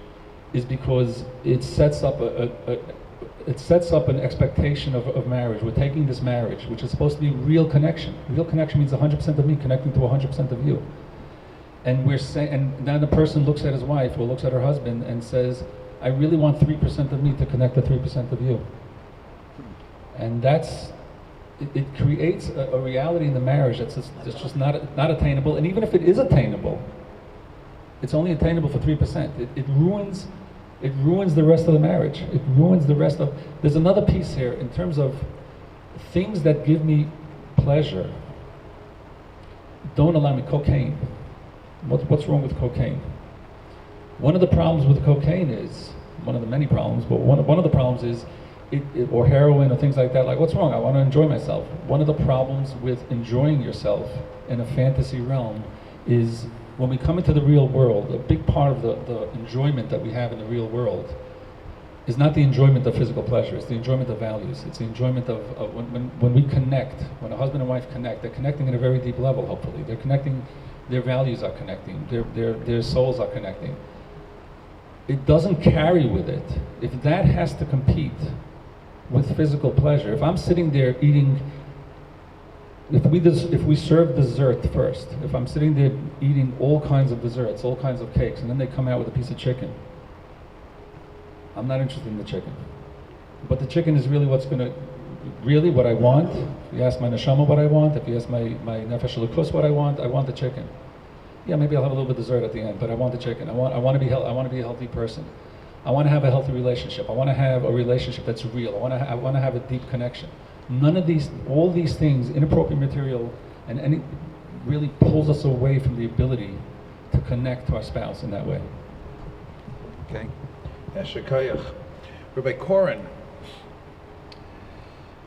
is because it sets up an expectation of marriage. We're taking this marriage, which is supposed to be real connection. Real connection means 100% of me connecting to 100% of you. And and now the person looks at his wife or looks at her husband and says, I really want 3% of me to connect to 3% of you. And it creates a reality in the marriage that's just not attainable. And even if it is attainable, it's only attainable for 3%. It ruins the rest of the marriage. It ruins the rest of... There's another piece here in terms of things that give me pleasure. Don't allow me. Cocaine. What's wrong with cocaine? One of the problems with cocaine is, one of the many problems, but one of the problems is, or heroin or things like that, like what's wrong? I want to enjoy myself. One of the problems with enjoying yourself in a fantasy realm is when we come into the real world, a big part of the enjoyment that we have in the real world is not the enjoyment of physical pleasure, it's the enjoyment of values. It's the enjoyment of when we connect, when a husband and wife connect, they're connecting at a very deep level, hopefully. They're connecting, their values are connecting, their souls are connecting. It doesn't carry with it. If that has to compete with physical pleasure, if I'm sitting there eating, if we serve dessert first, if I'm sitting there eating all kinds of desserts, all kinds of cakes, and then they come out with a piece of chicken, I'm not interested in the chicken. But the chicken is really really what I want. If you ask my neshama what I want, if you ask my nefesh elukus what I want the chicken. Yeah, maybe I'll have a little bit of dessert at the end, but I want the chicken. I want to be a healthy person. I want to have a healthy relationship. I want to have a relationship that's real. I want to have a deep connection. All these things, inappropriate material, and any really pulls us away from the ability to connect to our spouse in that way. Okay. Eshekayach. Rabbi Coren,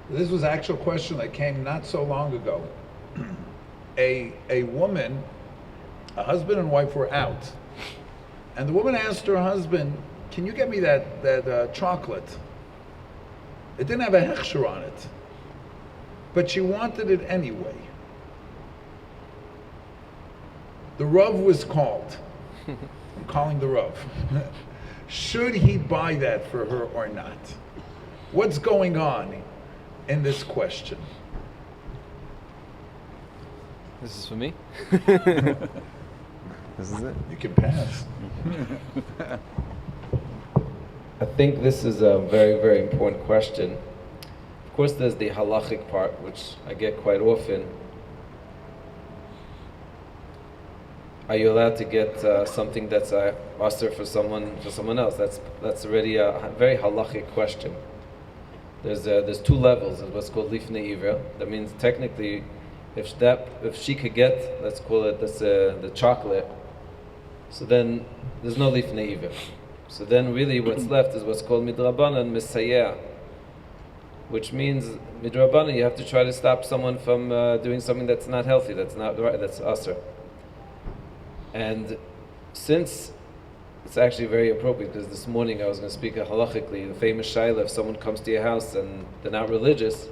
This was an actual question that came not so long ago. A woman, a husband and wife were out, and the woman asked her husband, "Can you get me that chocolate?" It didn't have a hechsher on it, but she wanted it anyway. The Rav was called. I'm calling the Rav. Should he buy that for her or not? What's going on in this question? This is for me? This is it? You can pass. I think this is a very, very important question. Of course, there's the halachic part, which I get quite often. Are you allowed to get something that's asur for someone else? That's already a very halachic question. There's two levels. There's what's called lifnei ivra. That means technically, if she could get, let's call it the chocolate, so then there's no lifnei ivra. So then really what's left is what's called midrabanan misayeh, which means midrabanan you have to try to stop someone from doing something that's not healthy, that's not right, that's asur. And since it's actually very appropriate, because this morning I was going to speak halachically, the famous shaila, if someone comes to your house and they're not religious,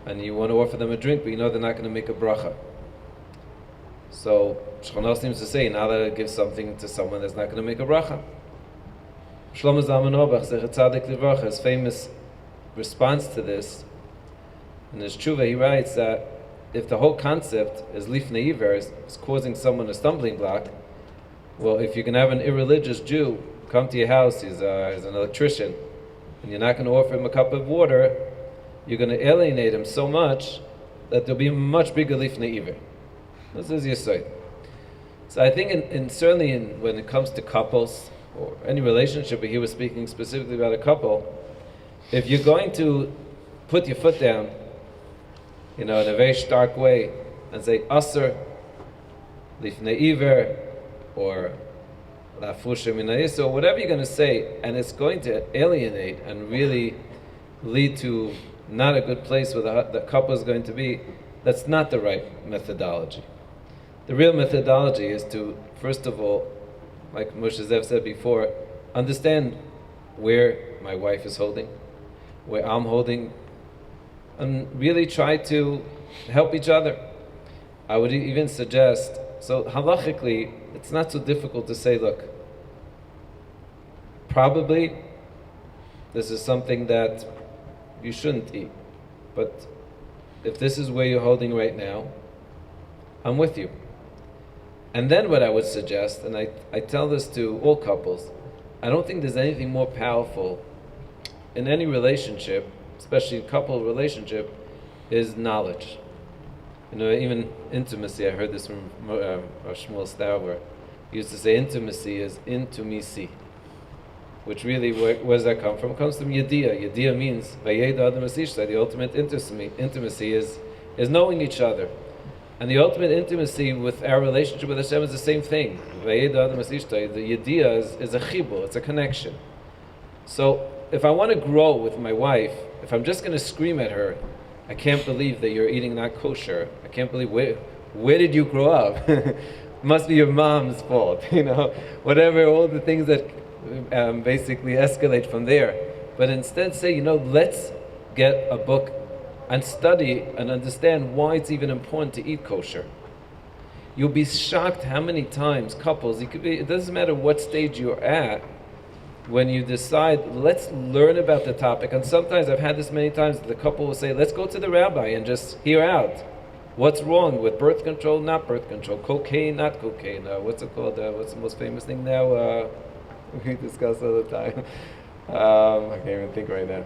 and you want to offer them a drink, but you know they're not going to make a bracha. So Scheiner seems to say, now that I give something to someone that's not going to make a bracha. Shlomo Zalman Auerbach, Zecher Tzadik Livracha, his famous response to this, in his tshuva, he writes that if the whole concept is lifnei ivra, is causing someone a stumbling block, well, if you can have an irreligious Jew come to your house, he's an electrician, and you're not going to offer him a cup of water, you're going to alienate him so much that there'll be a much bigger lifnei ivra. This is your side. So I think, certainly when it comes to couples or any relationship, but he was speaking specifically about a couple, if you're going to put your foot down, in a very stark way, and say asur, lifnei ivra, or lafusha min ha'isur, or whatever you're going to say, and it's going to alienate and really lead to not a good place where the couple is going to be, that's not the right methodology. The real methodology is to, first of all, like Moshe Zev said before, understand where my wife is holding, where I'm holding, and really try to help each other. I would even suggest, so halachically, it's not so difficult to say, look, probably this is something that you shouldn't eat, but if this is where you're holding right now, I'm with you. And then what I would suggest, and I tell this to all couples, I don't think there's anything more powerful in any relationship, especially a couple relationship, is knowledge. Even intimacy, I heard this from Shmuel Stauber. He used to say intimacy is intimacy, which really, where does that come from? It comes from Yediyah. Yediyah means, the ultimate intimacy is knowing each other. And the ultimate intimacy with our relationship with Hashem is the same thing. The Yediyah is a chibur, it's a connection. So, if I want to grow with my wife, if I'm just going to scream at her, I can't believe that you're eating not kosher. I can't believe, where did you grow up? Must be your mom's fault, whatever, all the things that basically escalate from there. But instead say, let's get a book and study and understand why it's even important to eat kosher. You'll be shocked how many times couples, it doesn't matter what stage you're at, when you decide, let's learn about the topic. And sometimes, I've had this many times, the couple will say, let's go to the rabbi and just hear out. What's wrong with birth control, not birth control, cocaine, not cocaine, what's it called, what's the most famous thing now, we discuss all the time. I can't even think right now.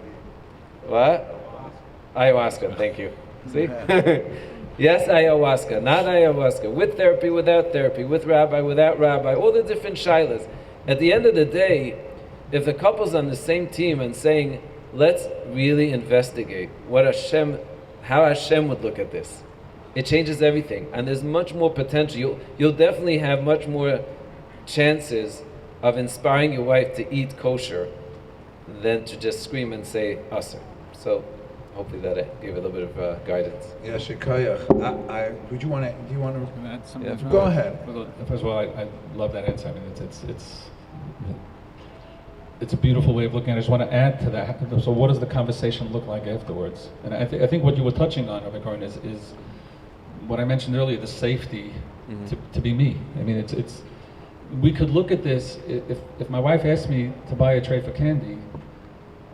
What? Ayahuasca, thank you. See? Yes, ayahuasca, not ayahuasca, with therapy, without therapy, with rabbi, without rabbi, all the different shilas. At the end of the day, if the couple's on the same team and saying, let's really investigate how Hashem would look at this, it changes everything. And there's much more potential. You'll definitely have much more chances of inspiring your wife to eat kosher than to just scream and say asur. So hopefully that gave a little bit of guidance. Yeah, Shekayach. Would you want to? Do you want to? Can I add something? Yeah. Go ahead. Well, first of all, I love that answer. I mean, it's a beautiful way of looking at it. I just want to add to that. So what does the conversation look like afterwards? And I think what you were touching on, Rabbi Coren, is what I mentioned earlier, the safety to be me. I mean, it's we could look at this, if my wife asked me to buy a tray for candy,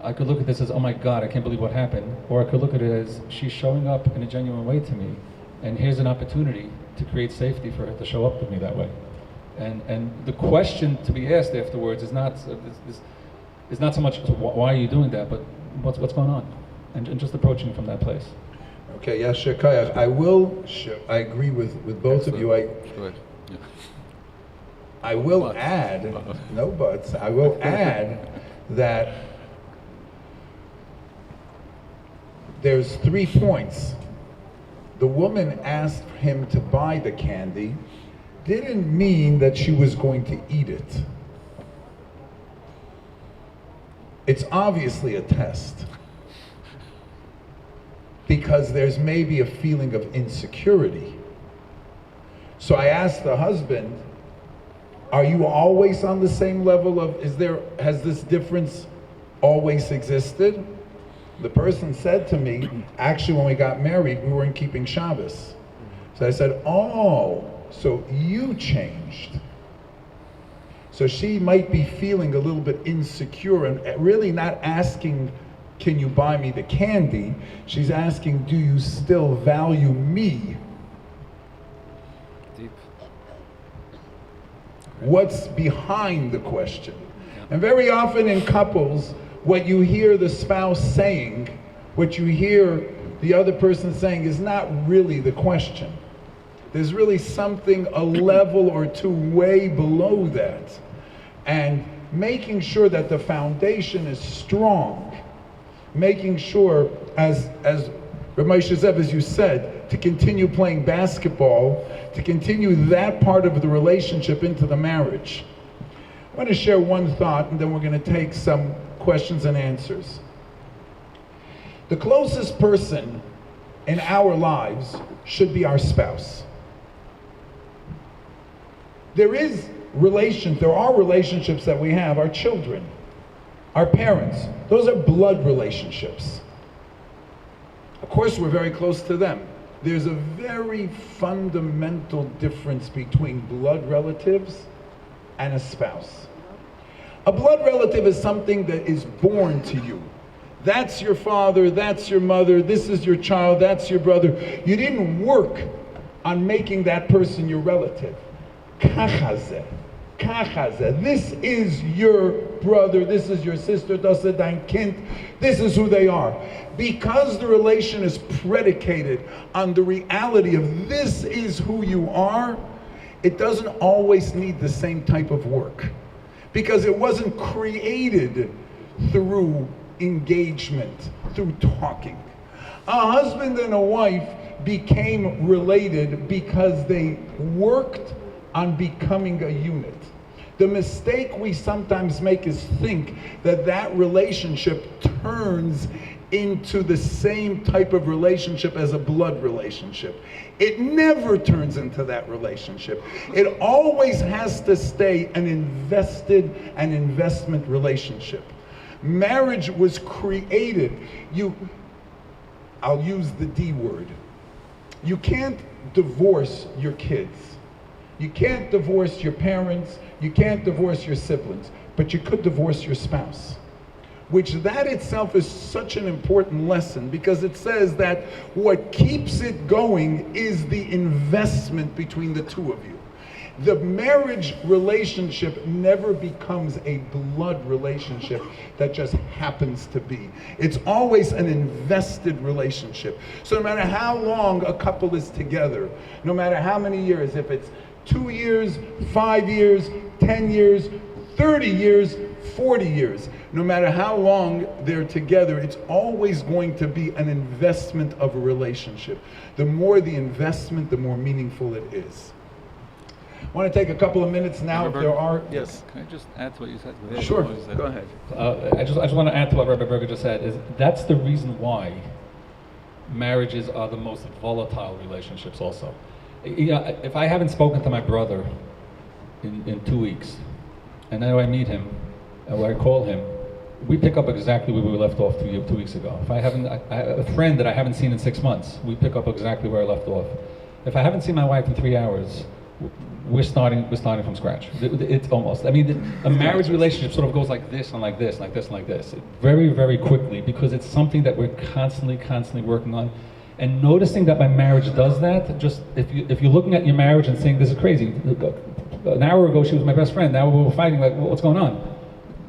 I could look at this as, oh my God, I can't believe what happened. Or I could look at it as, she's showing up in a genuine way to me, and here's an opportunity to create safety for her to show up with me that way. And the question to be asked afterwards is not so much why are you doing that, but what's going on, and just approaching it from that place. Okay, yes, Shekayach. I agree with both of you. I will add, no buts, I will add that there's 3 points. The woman asked him to buy the candy, didn't mean that she was going to eat it. It's obviously a test, because there's maybe a feeling of insecurity. So I asked the husband, are you always on the same level of, has this difference always existed? The person said to me, actually when we got married, we weren't keeping Shabbos. So I said, oh, so you changed. So she might be feeling a little bit insecure and really not asking, can you buy me the candy? She's asking, do you still value me? Deep. What's behind the question? And very often in couples, what you hear the spouse saying, what you hear the other person saying is not really the question. There's really something a level or two way below that. And making sure that the foundation is strong, making sure, as Moshe said, as you said, to continue playing basketball, to continue that part of the relationship into the marriage. I want to share one thought, and then we're going to take some questions and answers. The closest person in our lives should be our spouse. There are relationships that we have, our children, our parents. Those are blood relationships. Of course, we're very close to them. There's a very fundamental difference between blood relatives and a spouse. A blood relative is something that is born to you. That's your father, that's your mother, this is your child, that's your brother. You didn't work on making that person your relative. Kachazeh. This is your brother, this is your sister, das ist dein Kind, this is who they are. Because the relation is predicated on the reality of this is who you are, it doesn't always need the same type of work. Because it wasn't created through engagement, through talking. A husband and a wife became related because they worked on becoming a unit. The mistake we sometimes make is think that that relationship turns into the same type of relationship as a blood relationship. It never turns into that relationship. It always has to stay an investment relationship. Marriage was created. I'll use the D word. You can't divorce your kids. You can't divorce your parents. You can't divorce your siblings. But you could divorce your spouse. Which that itself is such an important lesson, because it says that what keeps it going is the investment between the two of you. The marriage relationship never becomes a blood relationship that just happens to be. It's always an invested relationship. So no matter how long a couple is together, no matter how many years, if it's 2 years, 5 years, 10 years, 30 years, 40 years, no matter how long they're together, it's always going to be an investment of a relationship. The more the investment, the more meaningful it is. I want to take a couple of minutes now if there are... Yes. Can I just add to what you said? Sure, go ahead. I just want to add to what Rabbi Berger just said. That's the reason why marriages are the most volatile relationships also. You know, if I haven't spoken to my brother in 2 weeks, and now I meet him, or I call him, we pick up exactly where we left off 2 weeks ago. If I have a friend that I haven't seen in 6 months, we pick up exactly where I left off. If I haven't seen my wife in 3 hours, we're starting from scratch. It's almost, I mean, a marriage relationship sort of goes like this and like this, like this and like this, very, very quickly, because it's something that we're constantly working on. And noticing that my marriage does that, just if you're looking at your marriage and saying, this is crazy, an hour ago she was my best friend, now we're fighting, like, what's going on?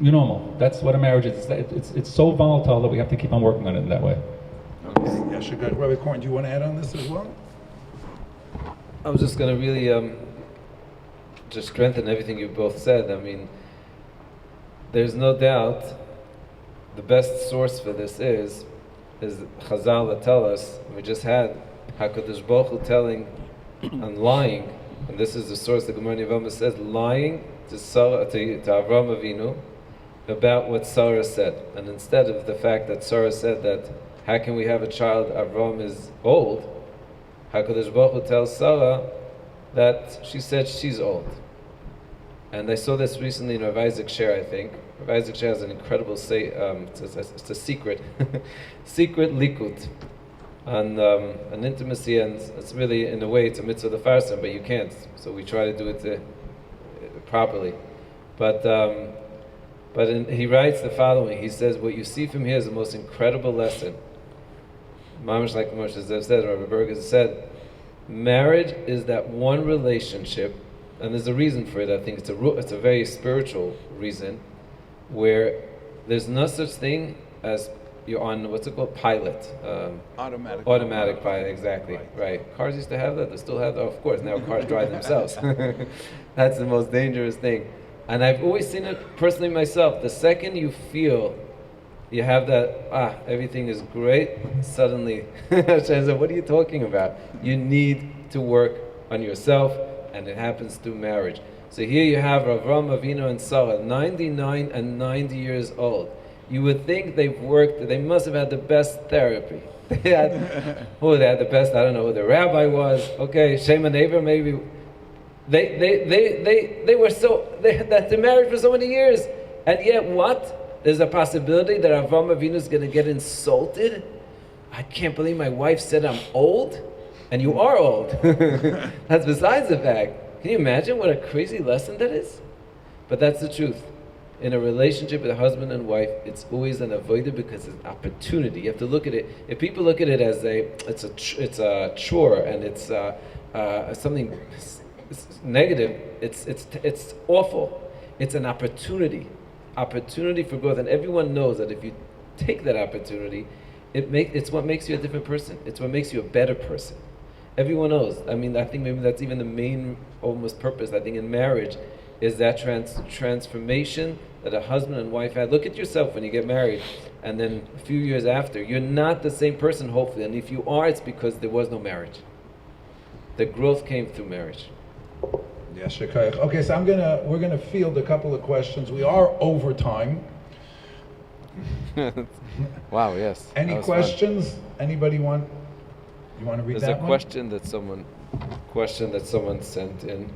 You're normal. That's what a marriage is. It's so volatile that we have to keep on working on it in that way. Okay, yeah, sure, good. Rabbi Coren, do you want to add on this as well? I was just going to really just strengthen everything you both said. I mean, there's no doubt the best source for this is Chazal that tell us, we just had HaKadosh Baruch Hu telling and lying, and this is the source the Gemara Yevamah says, lying to Avram Avinu about what Sarah said. And instead of the fact that Sarah said that, how can we have a child, Avram is old, HaKadosh Baruch Hu tells Sarah that she said she's old. And I saw this recently in Rabbi Isaac Sher, I think. Rabbi Isaac Sher has an incredible it's a secret, secret likut on an intimacy, and it's really, in a way, it's a mitzvah the farsim, but you can't. So we try to do it properly. But he writes the following. He says, what you see from here is the most incredible lesson. Mamash, like Moshe said, Rabbi Berger said, marriage is that one relationship, and there's a reason for it. I think it's a very spiritual reason, where there's no such thing as you're on, what's it called, pilot. Automatic pilot, exactly. Right. Cars used to have that. They still have that. Oh, of course, now cars drive themselves. That's the most dangerous thing. And I've always seen it personally myself. The second you feel you have that, everything is great, suddenly, Hashem said, what are you talking about? You need to work on yourself, and it happens through marriage. So here you have Avram Avinu and Sarah, 99 and 90 years old. You would think they've worked, they must have had the best therapy. They had the best, I don't know who the rabbi was, okay, Shema neighbor maybe. They were that they married for so many years. And yet what? There's a possibility that Avram Avinu is going to get insulted. I can't believe my wife said I'm old, and you are old. That's besides the fact. Can you imagine what a crazy lesson that is? But that's the truth. In a relationship with a husband and wife, it's always an avodah because it's an opportunity. You have to look at it. If people look at it as it's a chore and it's something negative, it's awful. It's an opportunity for growth, and everyone knows that if you take that opportunity, it's what makes you a different person. It's what makes you a better person. Everyone knows. I mean, I think maybe that's even the main almost purpose, I think, in marriage, is that transformation that a husband and wife had. Look at yourself when you get married, and then a few years after, you're not the same person, hopefully, and if you are, it's because there was no marriage. The growth came through marriage. Yes, Shekayach. Okay, so we're gonna field a couple of questions. We are over time. Wow, yes. Any questions? Fun. Anybody want? You want to read that one? There's a question that someone sent in.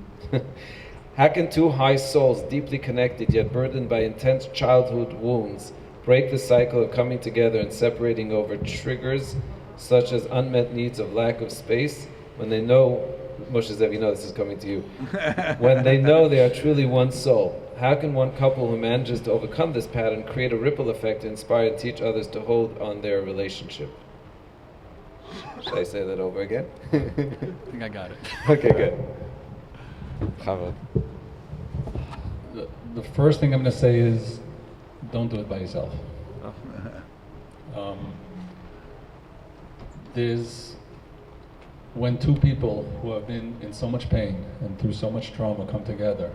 How can two high souls, deeply connected yet burdened by intense childhood wounds, break the cycle of coming together and separating over triggers such as unmet needs of lack of space, when they know, Moshe Zev, you know this is coming to you, when they know they are truly one soul? How can one couple who manages to overcome this pattern create a ripple effect to inspire and teach others to hold on their relationship? Should I say that over again? I think I got it. Okay, good. The first thing I'm going to say is, don't do it by yourself. When two people who have been in so much pain and through so much trauma come together,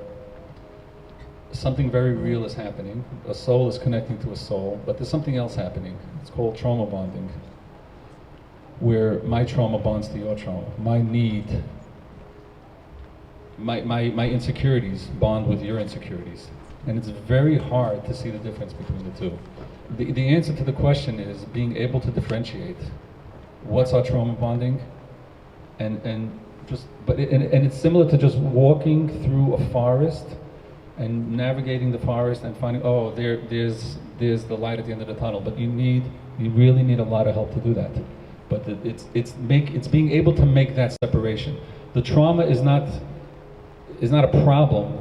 something very real is happening. A soul is connecting to a soul, but there's something else happening. It's called trauma bonding, where my trauma bonds to your trauma. My need, my insecurities bond with your insecurities. And it's very hard to see the difference between the two. The answer to the question is being able to differentiate what's our trauma bonding, and it's similar to just walking through a forest and navigating the forest and finding, there's the light at the end of the tunnel. But you really need a lot of help to do that. But it's being able to make that separation. The trauma is not a problem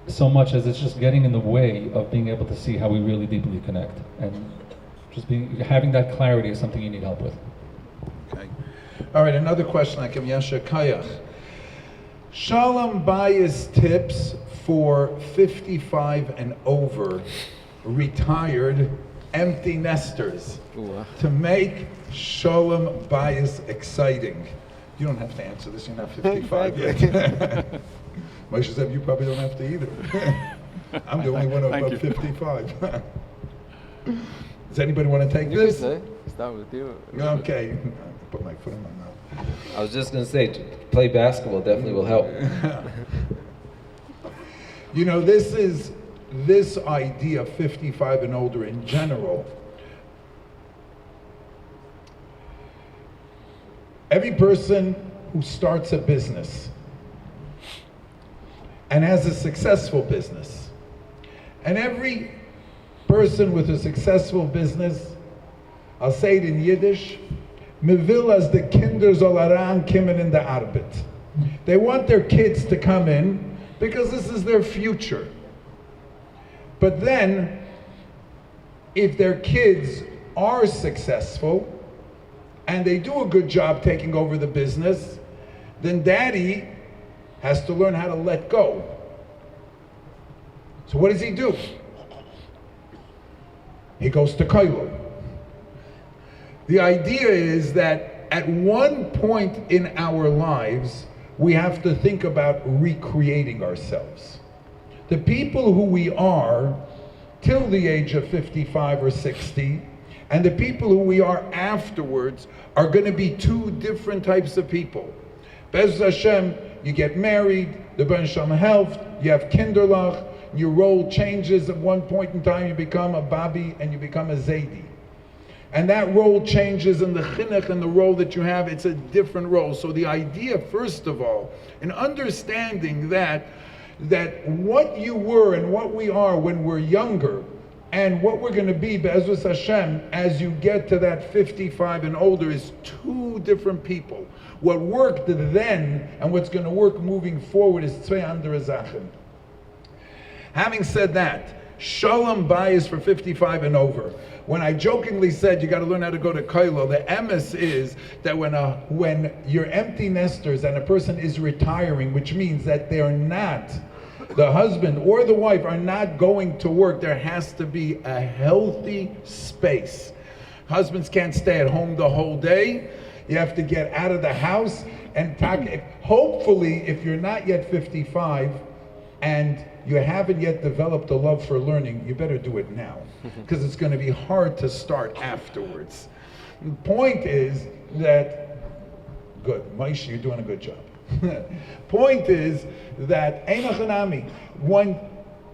so much as it's just getting in the way of being able to see how we really deeply connect, and just having that clarity is something you need help with. Okay. All right, another question I can Yasha Kayach. Shalom Bayis tips for 55 and over retired empty nesters to make Shalom Bayis exciting. You don't have to answer this, you're not 55 yet. Moshe said you probably don't have to either. I'm the only one above 55. Does anybody want to take this? Start with you. Okay. Put my foot in my mouth. I was just going to say, play basketball definitely will help. You know, this idea of 55 and older in general. Every person who starts a business and has a successful business, and every person with a successful business, I'll say it in Yiddish, mevil as the kinder soll kimmen in the Arbeit. They want their kids to come in because this is their future. But then, if their kids are successful and they do a good job taking over the business, then daddy has to learn how to let go. So what does he do? He goes to kollel. The idea is that at one point in our lives, we have to think about recreating ourselves. The people who we are till the age of 55 or 60, and the people who we are afterwards are going to be two different types of people. Be'ez Hashem, you get married, the Ben Shem helped, you have kinderlach, your role changes. At one point in time, you become a babi and you become a zaidi. And that role changes, and the chinuch and the role that you have, it's a different role. So the idea, first of all, in understanding that what you were and what we are when we're younger, and what we're going to be, Be'ezus Hashem, as you get to that 55 and older, is two different people. What worked then and what's going to work moving forward is zwei andere Sachen. Having said that, Shalom Bayis for 55 and over. When I jokingly said you got to learn how to go to kollel, the emes is that when you're empty nesters and a person is retiring, which means that they're not, the husband or the wife are not going to work, there has to be a healthy space. Husbands can't stay at home the whole day. You have to get out of the house and talk. Hopefully, if you're not yet 55 and you haven't yet developed a love for learning, you better do it now, because it's going to be hard to start afterwards. The point is that, good, Moshe, you're doing a good job. Point is that when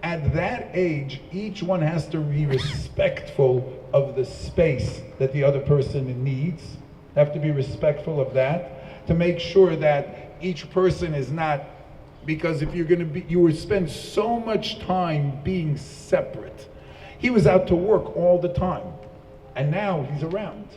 at that age, each one has to be respectful of the space that the other person needs. Have to be respectful of that, to make sure that each person is not, because if you're going to be, you would spend so much time being separate. He was out to work all the time, and now he's around.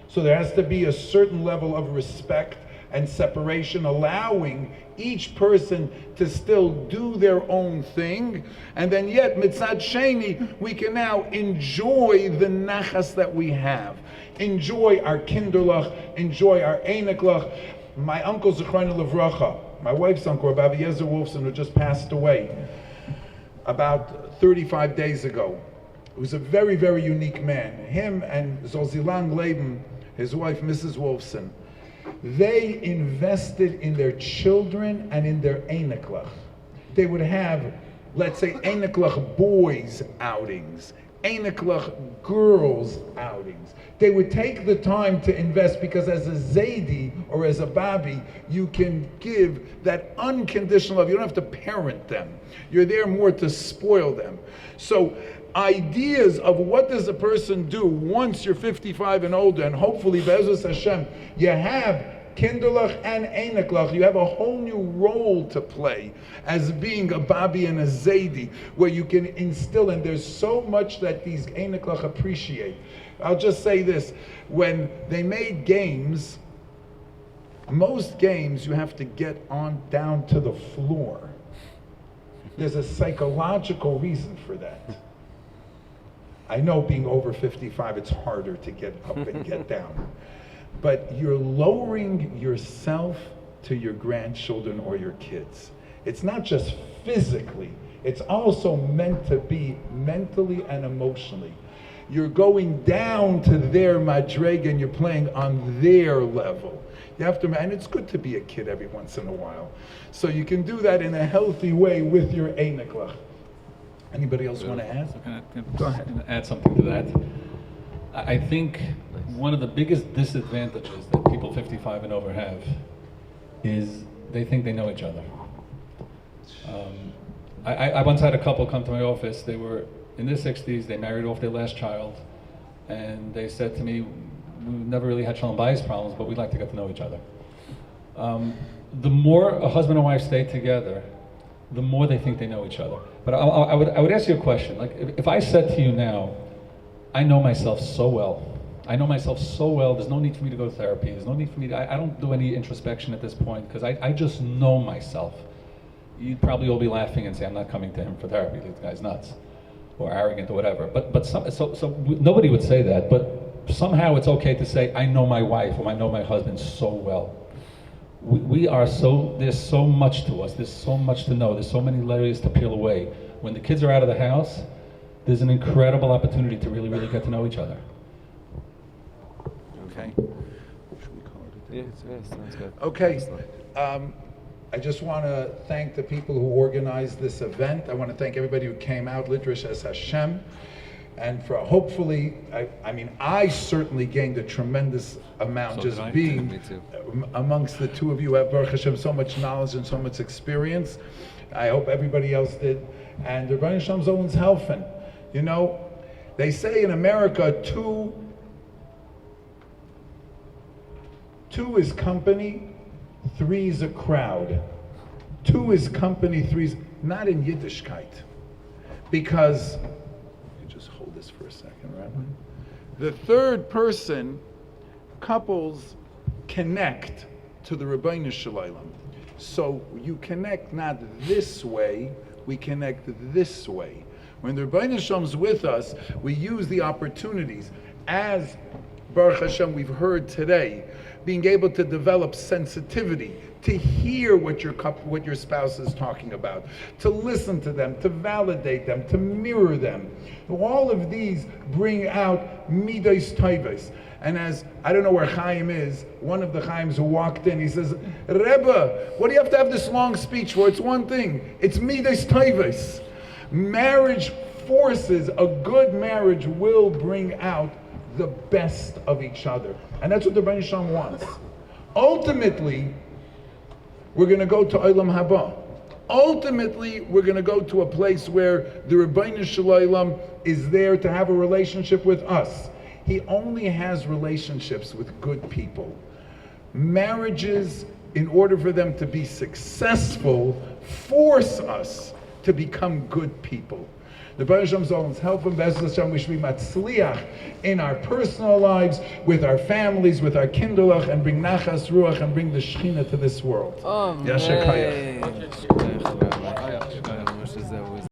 So there has to be a certain level of respect and separation, allowing each person to still do their own thing, and then yet, mitzad sheni, we can now enjoy the nachas that we have. Enjoy our kinderlach, enjoy our einiklach. My uncle, Scheiner Levracha, my wife's uncle, Rabbi Yezer Wolfson, who just passed away about 35 days ago. He was a very, very unique man. Him and Zolzilang Leben, his wife, Mrs. Wolfson, they invested in their children and in their einiklach. They would have, let's say, einiklach boys outings, einiklach girls outings. They would take the time to invest, because as a zaidi or as a babi, you can give that unconditional love. You don't have to parent them. You're there more to spoil them. So ideas of what does a person do once you're 55 and older, and hopefully, Be'ezus Hashem, you have kinderlach and einiklach. You have a whole new role to play as being a Babi and a Zaidi, where you can instill, and there's so much that these einiklach appreciate. I'll just say this, when they made games, most games you have to get on down to the floor. There's a psychological reason for that. I know being over 55, it's harder to get up and get down. But you're lowering yourself to your grandchildren or your kids. It's not just physically, it's also meant to be mentally and emotionally. You're going down to their madrega and you're playing on their level. You have to, and it's good to be a kid every once in a while. So you can do that in a healthy way with your einiklach. Anybody else want to add? Go ahead. I'm going to add something to that. I think one of the biggest disadvantages that people 55 and over have is they think they know each other. I once had a couple come to my office. They were in their 60s, they married off their last child, and they said to me, we've never really had Shalom Bayis problems, but we'd like to get to know each other. The more a husband and wife stay together, the more they think they know each other. But I would ask you a question. Like, if I said to you now, I know myself so well. I know myself so well, there's no need for me to go to therapy. There's no need for me to, I don't do any introspection at this point, because I just know myself. You'd probably all be laughing and say, I'm not coming to him for therapy, this guy's nuts, or arrogant or whatever. But nobody would say that, but somehow it's okay to say, I know my wife or I know my husband so well. We are so, there's so much to us, there's so much to know, there's so many layers to peel away. When the kids are out of the house, there's an incredible opportunity to really, really get to know each other. Okay. Yeah, sounds good. Okay. I just want to thank the people who organized this event. I want to thank everybody who came out, Lidrash Es Hashem. And for hopefully, I certainly gained a tremendous amount just being amongst the two of you. At Baruch Hashem, so much knowledge and so much experience. I hope everybody else did. And the Rabbi Shalom Zolin's helping. You know, they say in America, two is company, three is a crowd. Two is company, three is not in Yiddishkeit. Because, just hold this for a second, Rabbi. The third person, couples connect to the Rabbeinu Shalom. So you connect not this way, we connect this way. When the Rabbeinu Shalom's with us, we use the opportunities, as Baruch Hashem we've heard today, being able to develop sensitivity, to hear what your spouse is talking about, to listen to them, to validate them, to mirror them. All of these bring out midas tovos. And as, I don't know where Chaim is, one of the Chaims who walked in, he says, Rebbe, what do you have to have this long speech for? It's one thing, it's midas tovos. Marriage forces, a good marriage will bring out the best of each other. And that's what the Rebbeinu Shalom wants. Ultimately, we're going to go to Olam Haba. Ultimately, we're going to go to a place where the Rebbeinu Shalom is there to have a relationship with us. He only has relationships with good people. Marriages, in order for them to be successful, force us to become good people. The Rebbeinu Shalom is helping Be'ez Hashem. We should be matzliach in our personal lives, with our families, with our kinderlach, and bring nachas ruach and bring the Scheiner to this world. Amen. Yasher Kayach.